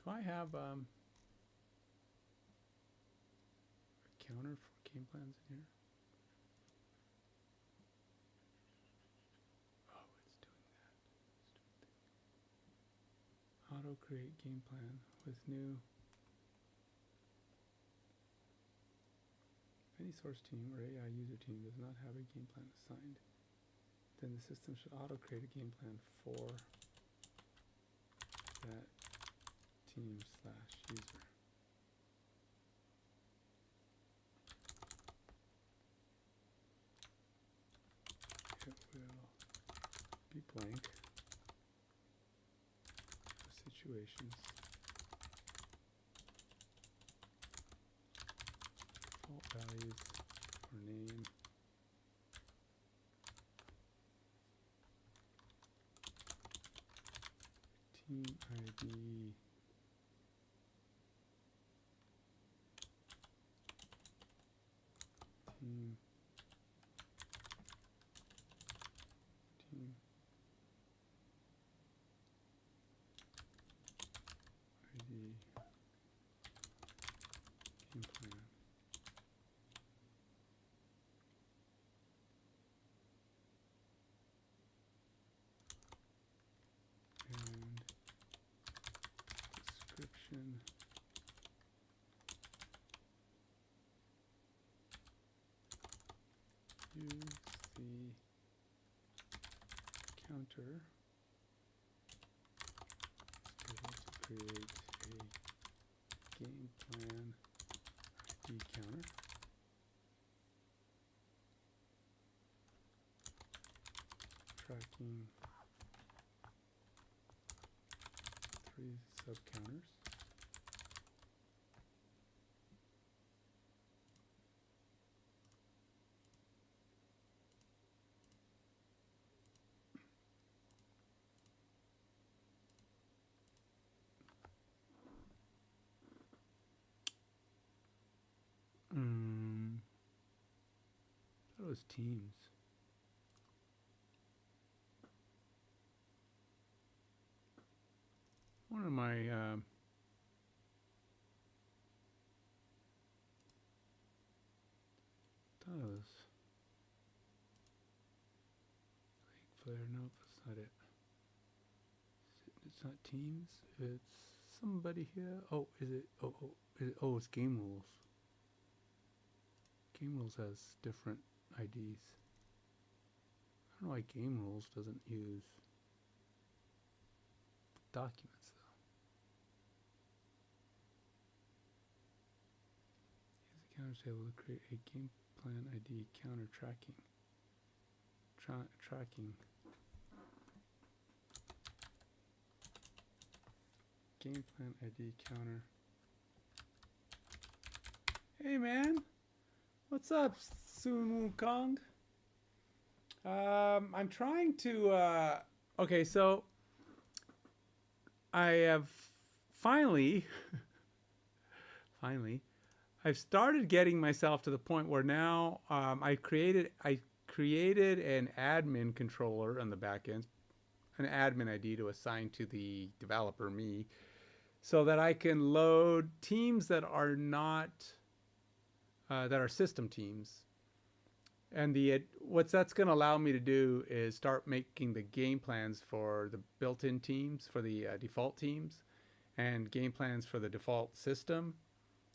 do I have a counter for game plans in here? Oh, it's doing that. Auto create game plan with new. If any source team or AI user team does not have a game plan assigned, then the system should auto create a game plan for that team/user. It will be blank for situations. Default values for name. Team ID. Team ID game plan. And description. Use the counter create a game plan ID counter. Tracking 3 sub-counters. That was teams. One of my thought it was League player. Nope, that's not it. It's not teams. It's somebody here. Oh, is it? Oh, it's game rules. Game rules has different IDs. I don't know why game rules doesn't use documents though. Use the counter table to create a game plan ID counter tracking. Tracking. Game plan ID counter. Hey man, what's up, Sun Wukong? I'm trying to. Okay, so I have finally, I've started getting myself to the point where now I created an admin controller on the back end, an admin ID to assign to the developer, me, so that I can load teams that are not that are system teams. And what that's going to allow me to do is start making the game plans for the built-in teams, for the default teams, and game plans for the default system.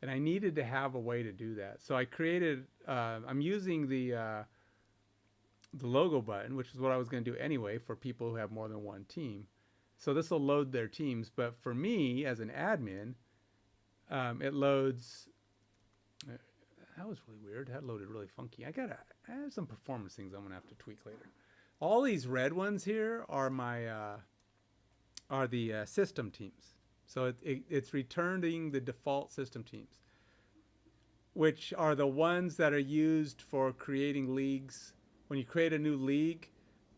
And I needed to have a way to do that. So I created, I'm using the logo button, which is what I was going to do anyway for people who have more than one team. So this will load their teams. But for me, as an admin, it loads... that was really weird. That loaded really funky. I have some performance things I'm going to have to tweak later. All these red ones here are my are the system teams. So it's returning the default system teams, which are the ones that are used for creating leagues. When you create a new league,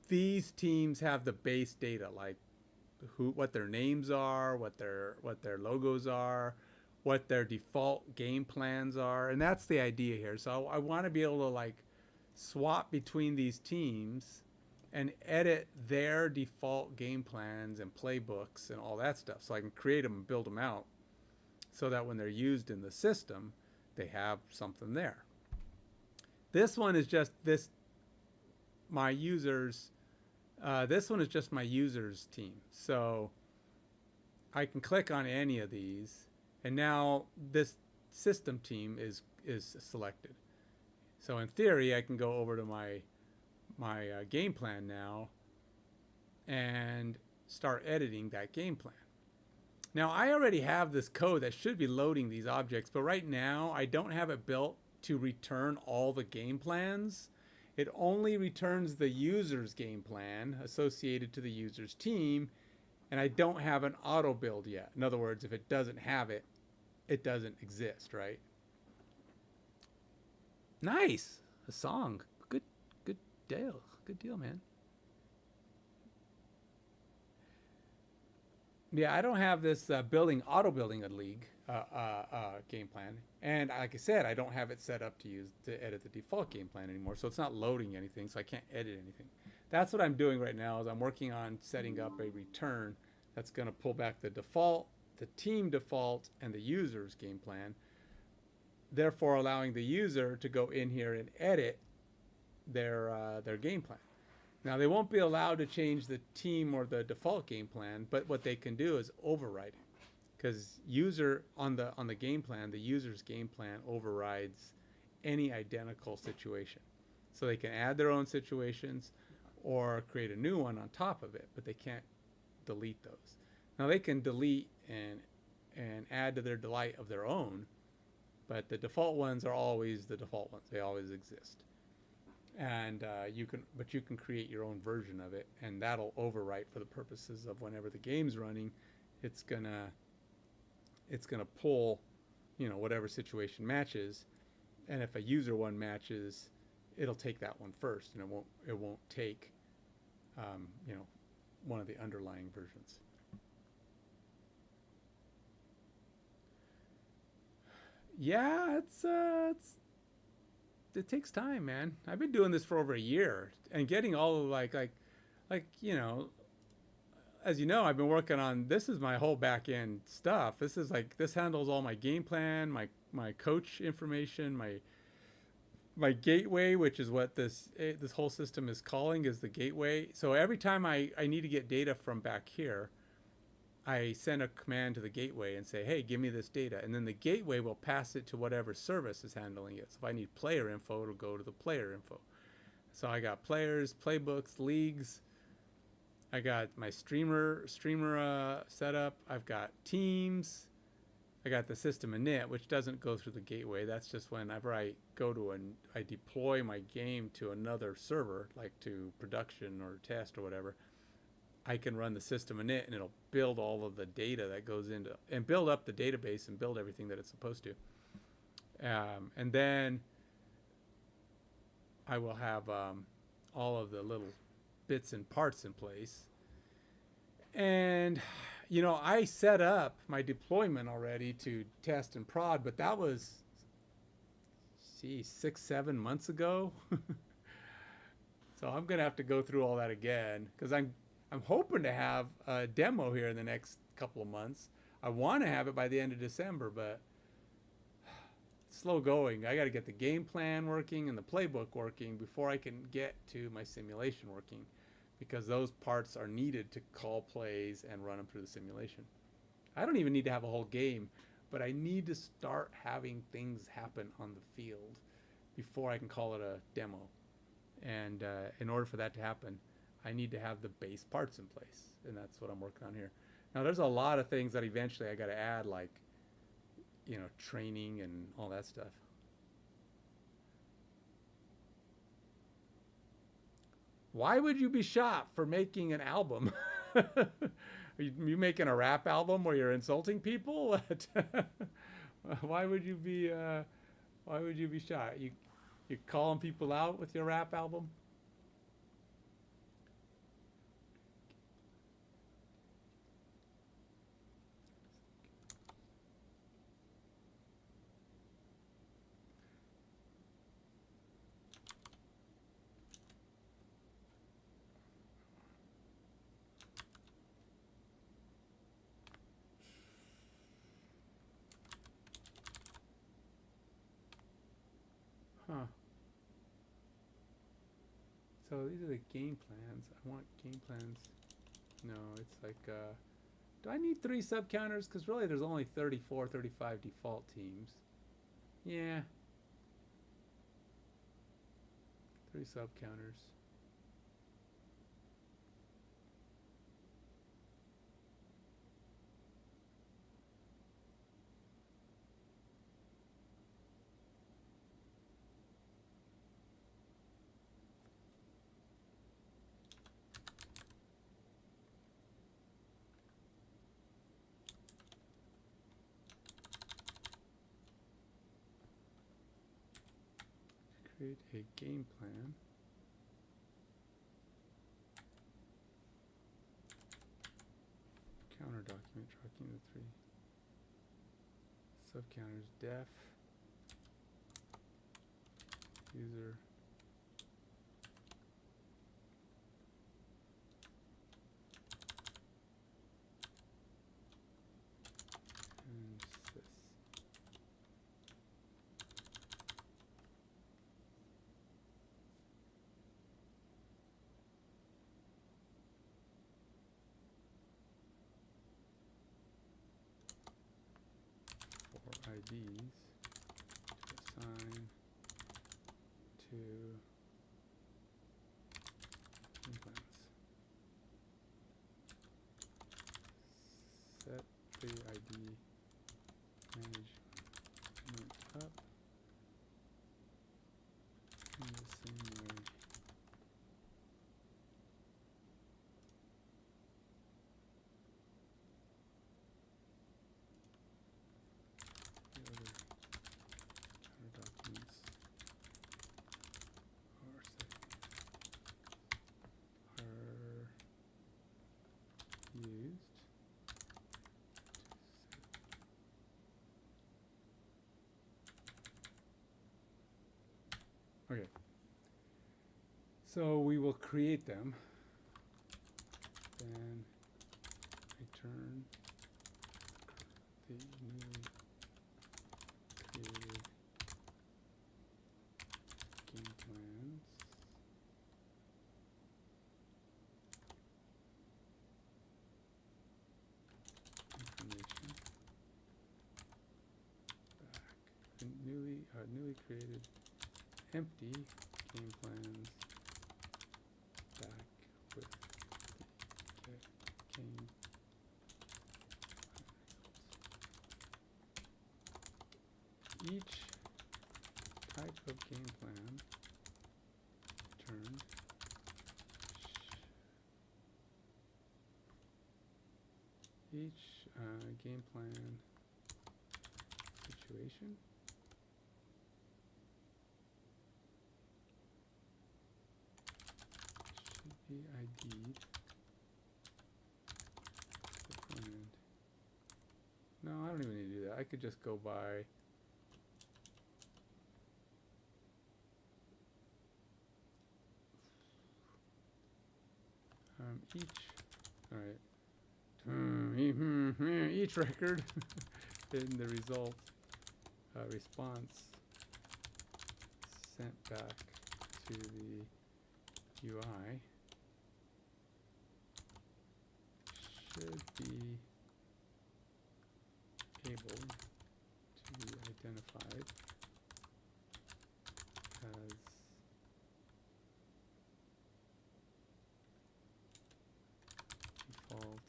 these teams have the base data, like what their names are, what their logos are, what their default game plans are, and that's the idea here. So I want to be able to like swap between these teams and edit their default game plans and playbooks and all that stuff, so I can create them and build them out so that when they're used in the system, they have something there. This one is just my users. This one is just my users team. So I can click on any of these, and now this system team is selected. So in theory, I can go over to my game plan now and start editing that game plan. Now I already have this code that should be loading these objects, but right now I don't have it built to return all the game plans. It only returns the user's game plan associated to the user's team, and I don't have an auto build yet. In other words, if it doesn't have it, it doesn't exist, right? Nice. A song. Good deal. Good deal, man. Yeah, I don't have this auto building a league game plan, and like I said, I don't have it set up to edit the default game plan anymore. So it's not loading anything, so I can't edit anything. That's what I'm doing right now. Is I'm working on setting up a return that's going to pull back the default, the team default, and the user's game plan, therefore allowing the user to go in here and edit their game plan. Now they won't be allowed to change the team or the default game plan, but what they can do is override it, because user on the game plan, the user's game plan overrides any identical situation. So they can add their own situations or create a new one on top of it, but they can't delete those. Now they can delete and add to their delight of their own. But the default ones are always the default ones. They always exist. And you can create your own version of it, and that'll overwrite for the purposes of whenever the game's running. It's gonna pull, whatever situation matches, and if a user one matches, it'll take that one first, and it won't take, one of the underlying versions. Yeah, it takes time, man. I've been doing this for over a year, and getting all of like as you know, I've been working on, this is my whole back end stuff. This handles all my game plan, my coach information, my gateway, which is what this whole system is calling, is the gateway. So every time I need to get data from back here, I send a command to the gateway and say, hey, give me this data. And then the gateway will pass it to whatever service is handling it. So if I need player info, it'll go to the player info. So I got players, playbooks, leagues. I got my streamer setup. I've got teams. I got the system init, which doesn't go through the gateway. That's just whenever I I deploy my game to another server, like to production or test or whatever, I can run the system init, and it'll build all of the data that goes into, and build up the database and build everything that it's supposed to. And then I will have all of the little bits and parts in place. And, I set up my deployment already to test and prod, but that was, 6-7 months ago. So I'm going to have to go through all that again, because I'm hoping to have a demo here in the next couple of months. I want to have it by the end of December, but it's slow going. I got to get the game plan working and the playbook working before I can get to my simulation working, because those parts are needed to call plays and run them through the simulation. I don't even need to have a whole game, but I need to start having things happen on the field before I can call it a demo. And in order for that to happen, I need to have the base parts in place, and that's what I'm working on here. Now, there's a lot of things that eventually I got to add, like, training and all that stuff. Why would you be shot for making an album? Are you making a rap album where you're insulting people? Why would you be shot? You calling people out with your rap album? Huh. So these are the game plans. I want game plans. No, it's like, do I need 3 sub counters? Because really there's only 34, 35 default teams. Yeah. 3 sub counters. Create a game plan. Counter document tracking the 3 sub counters: def, user, and sys. IDs to assign to implants. Set the So we will create them, then return the newly created game plans. Information back. The newly created empty game plans back with the game plans. Each type of game plan returned each game plan situation should be ID'd the front end. No, I don't even need to do that. I could just go by each record in the result response sent back to the UI should be able to be identified as default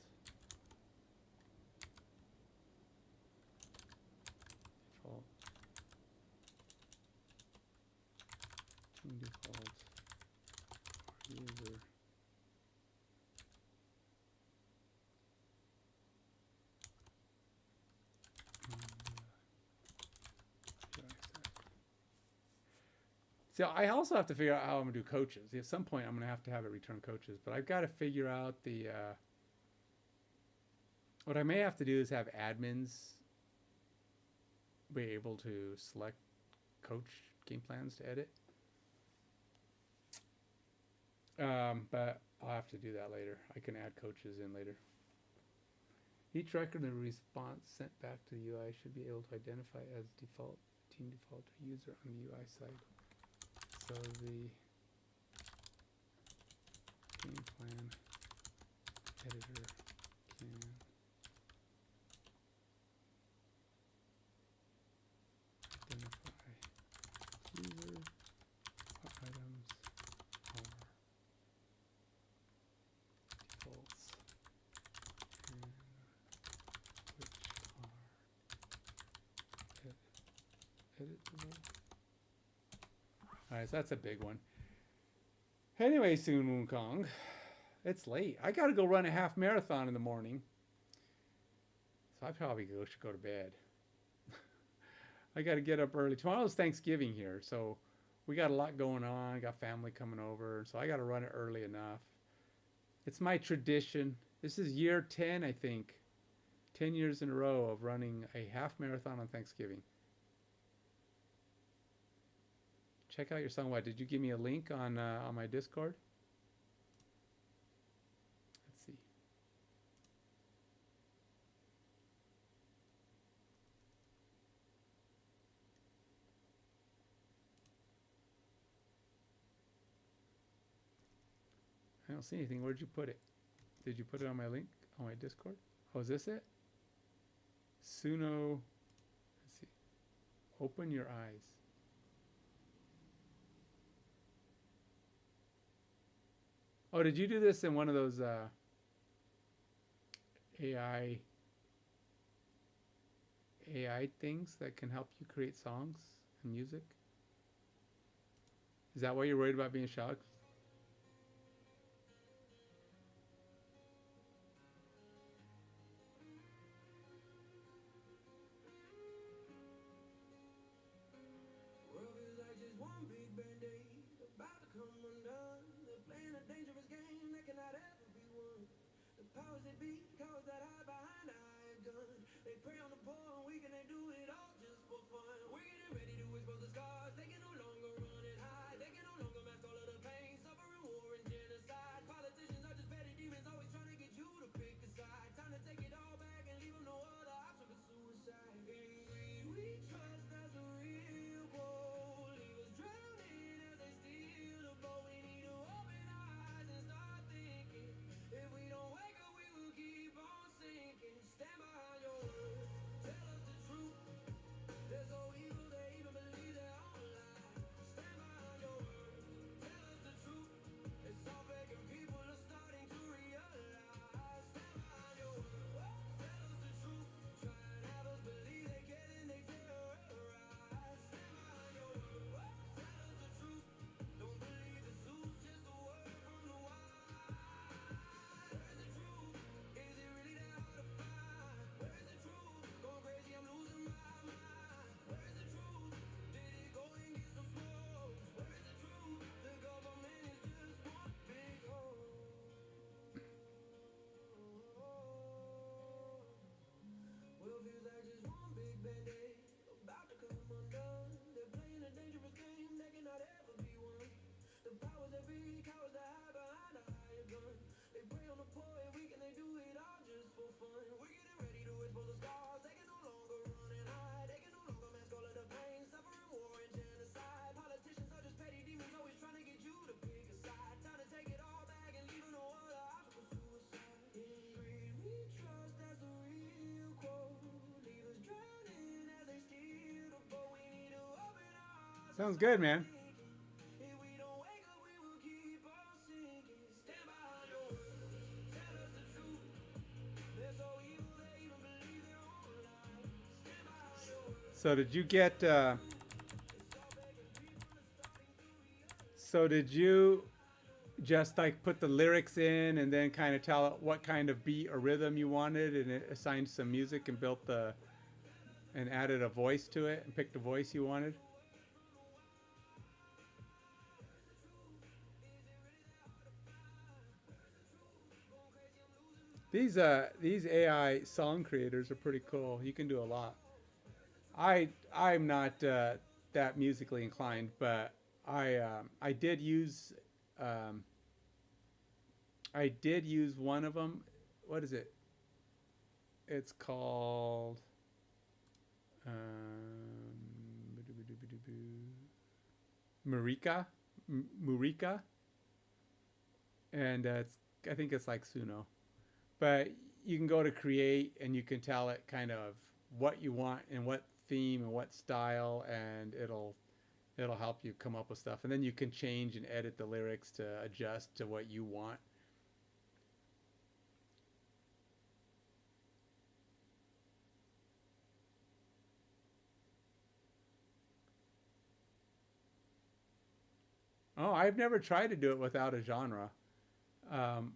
team default or user So I also have to figure out how I'm gonna do coaches. At some point, I'm gonna have to have it return coaches, but I've got to figure out the. What I may have to do is have admins be able to select coach game plans to edit. But I'll have to do that later. I can add coaches in later. Each record and response sent back to the UI should be able to identify as default team default or user on the UI side. So the game plan editor can identify user what items are defaults and which are editable. Alright, so that's a big one. Anyway, Soon Wukong, it's late. I gotta go run a half marathon in the morning. So I probably should go to bed. I gotta get up early. Tomorrow's Thanksgiving here, so we got a lot going on. I got family coming over, so I gotta run it early enough. It's my tradition. This is year 10, I think. 10 years in a row of running a half marathon on Thanksgiving. Check out your song. What, did you give me a link on my Discord? Let's see. I don't see anything. Where'd you put it? Did you put it on my link on my Discord? Oh, is this it? Suno. Let's see. Open your eyes. Oh, did you do this in one of those AI things that can help you create songs and music? Is that why you're worried about being shocked? Sounds good, man. So did you get? So did you just like put the lyrics in and then kind of tell it what kind of beat or rhythm you wanted, and it assigned some music and built the and added a voice to it and picked the voice you wanted? These AI song creators are pretty cool. You can do a lot. I'm not that musically inclined, but I did use um, I did use one of them. What is it? It's called Murika, Murika, and I think it's like Suno. But you can go to create and you can tell it kind of what you want and what theme and what style, and it'll help you come up with stuff. And then you can change and edit the lyrics to adjust to what you want. Oh, I've never tried to do it without a genre. Um,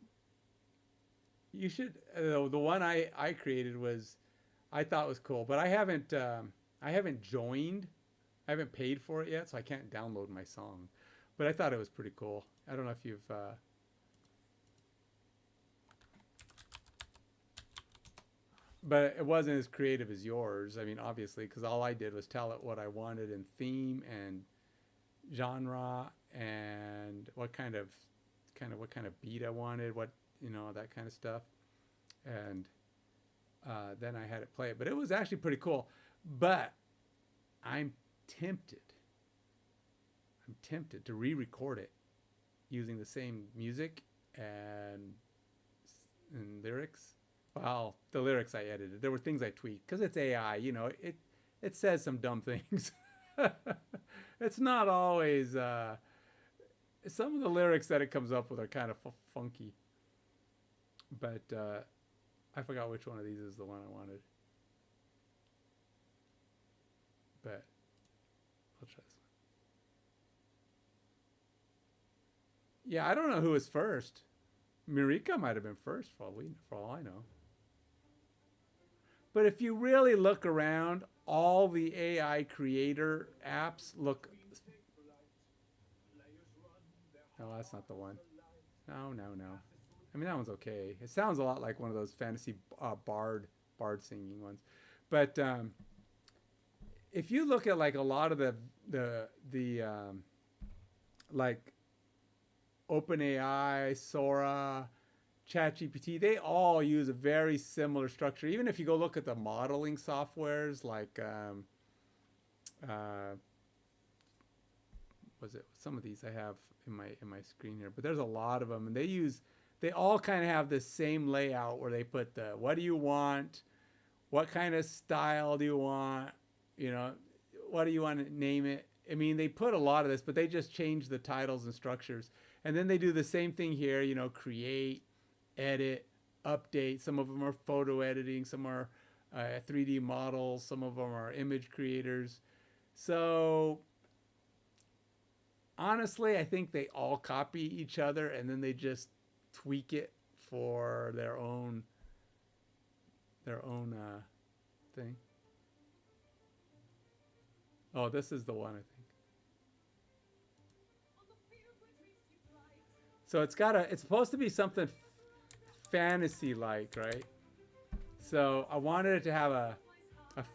you should. The one I created was I thought was cool, but I haven't joined. I haven't paid for it yet, so I can't download my song. But I thought it was pretty cool. I don't know if you've. But it wasn't as creative as yours. I mean, obviously, because all I did was tell it what I wanted in theme and genre and what kind of beat I wanted, what that kind of stuff, and then I had it play it. But it was actually pretty cool. But I'm tempted. I'm tempted to re-record it using the same music and lyrics. Well, the lyrics I edited. There were things I tweaked because it's AI. It says some dumb things. It's not always. Some of the lyrics that it comes up with are kind of funky. But I forgot which one of these is the one I wanted. But I'll try this one. Yeah, I don't know who was first. Mirika might have been first, probably, for all I know. But if you really look around, all the AI creator apps look. No, that's not the one. No, no, no. I mean, that one's okay. It sounds a lot like one of those fantasy bard singing ones. But if you look at like a lot of the like OpenAI, Sora, ChatGPT, they all use a very similar structure. Even if you go look at the modeling softwares like was it some of these I have in my screen here, but there's a lot of them, and they all kind of have the same layout where they put the what do you want, what kind of style do you want, what do you want to name it. I mean, they put a lot of this, but they just change the titles and structures, and then they do the same thing here. Create, edit, update. Some of them are photo editing, some are 3D models, some of them are image creators. So honestly, I think they all copy each other, and then they just tweak it for their own thing. Oh, this is the one, I think. So it's supposed to be something fantasy-like, right? So I wanted it to have a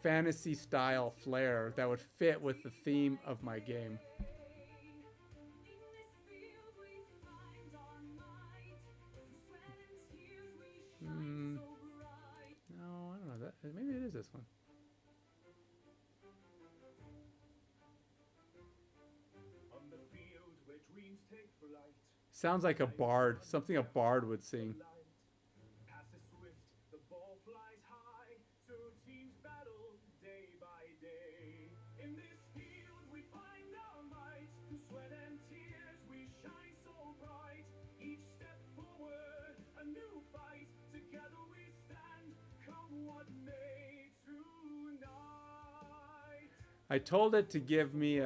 fantasy-style flair that would fit with the theme of my game. No, I don't know. Maybe it Sounds like a bard, something a bard would sing. I told it to give me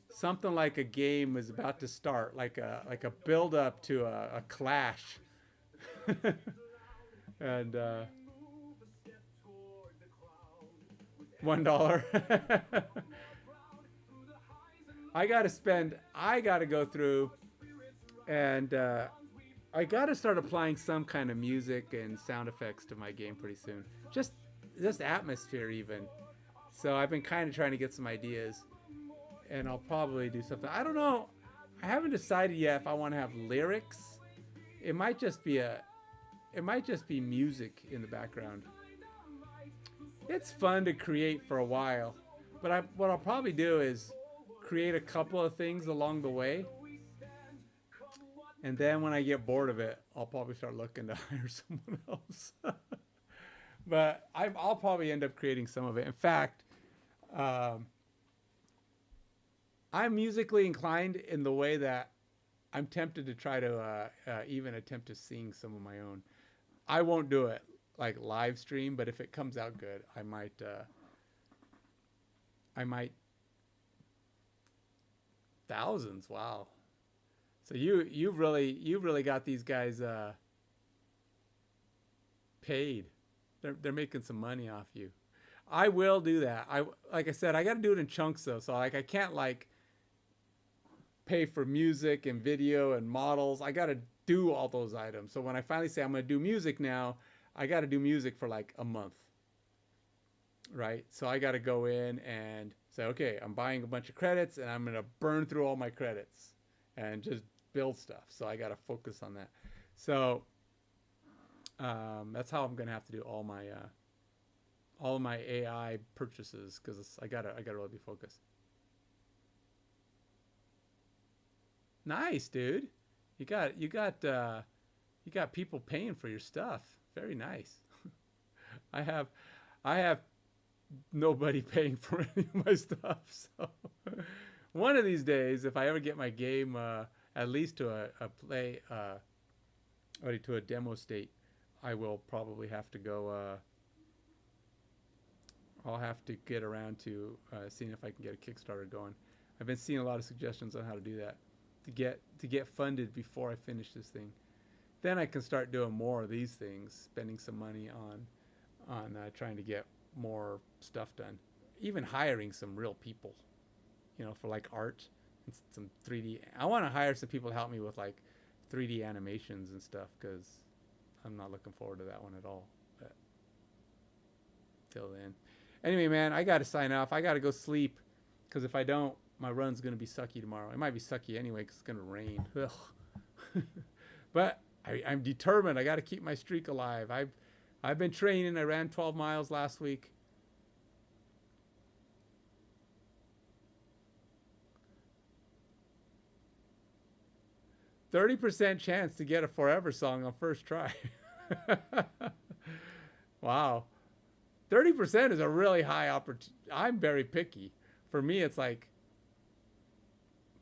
something like a game is about to start, like a build up to a clash. And $1. I gotta go through and I gotta start applying some kind of music and sound effects to my game pretty soon. Just atmosphere even. So I've been kind of trying to get some ideas, and I'll probably do something. I don't know. I haven't decided yet if I want to have lyrics. It might just be music in the background. It's fun to create for a while, but what I'll probably do is create a couple of things along the way, and then when I get bored of it, I'll probably start looking to hire someone else. But I'll probably end up creating some of it. In fact, I'm musically inclined in the way that I'm tempted to try to even attempt to sing some of my own. I won't do it like live stream, but if it comes out good, I might thousands. Wow. So you've really got these guys paid. They're making some money off you. I will do that. Like I said, I got to do it in chunks though. So like I can't like pay for music and video and models. I got to do all those items. So when I finally say I'm going to do music now, I got to do music for like a month. Right? So I got to go in and say, okay, I'm buying a bunch of credits and I'm going to burn through all my credits and just build stuff. So I got to focus on that. So that's how I'm gonna have to do all my AI purchases, because I gotta really be focused. Nice, dude. You got people paying for your stuff. Very nice. I have nobody paying for any of my stuff. So one of these days, if I ever get my game at least to a demo state, I will probably have to go. I'll have to get around to seeing if I can get a Kickstarter going. I've been seeing a lot of suggestions on how to do that to get funded before I finish this thing. Then I can start doing more of these things, spending some money on trying to get more stuff done. Even hiring some real people, for like art and some 3D. I want to hire some people to help me with like 3D animations and stuff, because I'm not looking forward to that one at all. But till then. Anyway, man, I got to sign off. I got to go sleep, because if I don't, my run's going to be sucky tomorrow. It might be sucky anyway because it's going to rain. But I'm determined. I got to keep my streak alive. I've been training. I ran 12 miles last week. %30 chance to get a Forever song on first try. Wow. 30% is a really high opportunity. I'm very picky. For me, it's like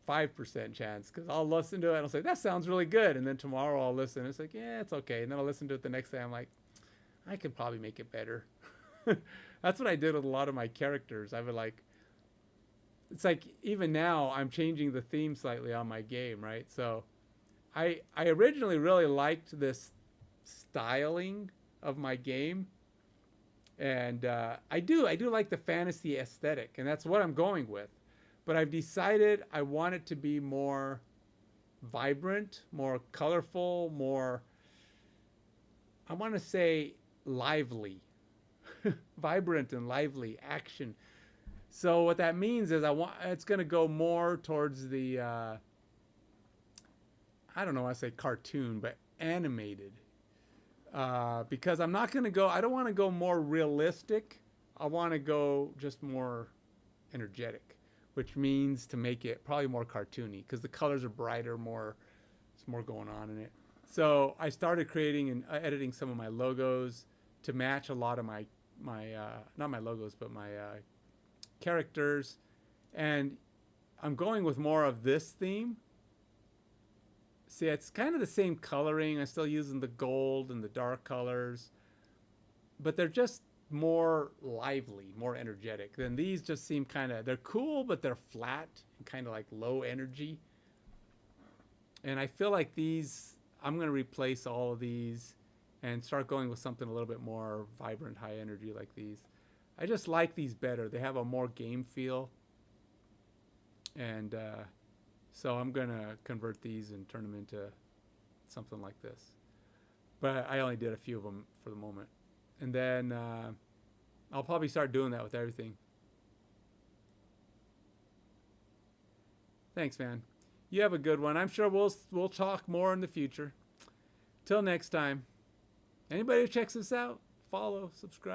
5% chance, because I'll listen to it and I'll say, that sounds really good. And then tomorrow I'll listen. It's like, yeah, it's okay. And then I'll listen to it the next day. I'm like, I could probably make it better. That's what I did with a lot of my characters. I would like, it's like, even now I'm changing the theme slightly on my game, right? So I originally really liked this styling of my game. And I do like the fantasy aesthetic, and that's what I'm going with. But I've decided I want it to be more vibrant, more colorful, more, I want to say lively. Vibrant and lively action. So what that means is it's going to go more towards the, I don't know, I say cartoon, but animated. Because I'm not going to go, I don't want to go more realistic. I want to go just more energetic, which means to make it probably more cartoony because the colors are brighter, there's more going on in it. So I started creating and editing some of my logos to match a lot of my not my logos, but my characters. And I'm going with more of this theme. See, it's kind of the same coloring. I'm still using the gold and the dark colors, but they're just more lively, more energetic. Then these just seem they're cool, but they're flat and kind of like low energy. And I feel like these, I'm going to replace all of these and start going with something a little bit more vibrant, high energy like these. I just like these better. They have a more game feel. And so I'm going to convert these and turn them into something like this. But I only did a few of them for the moment. And then I'll probably start doing that with everything. Thanks, man. You have a good one. I'm sure we'll talk more in the future. Till next time. Anybody who checks this out, follow, subscribe.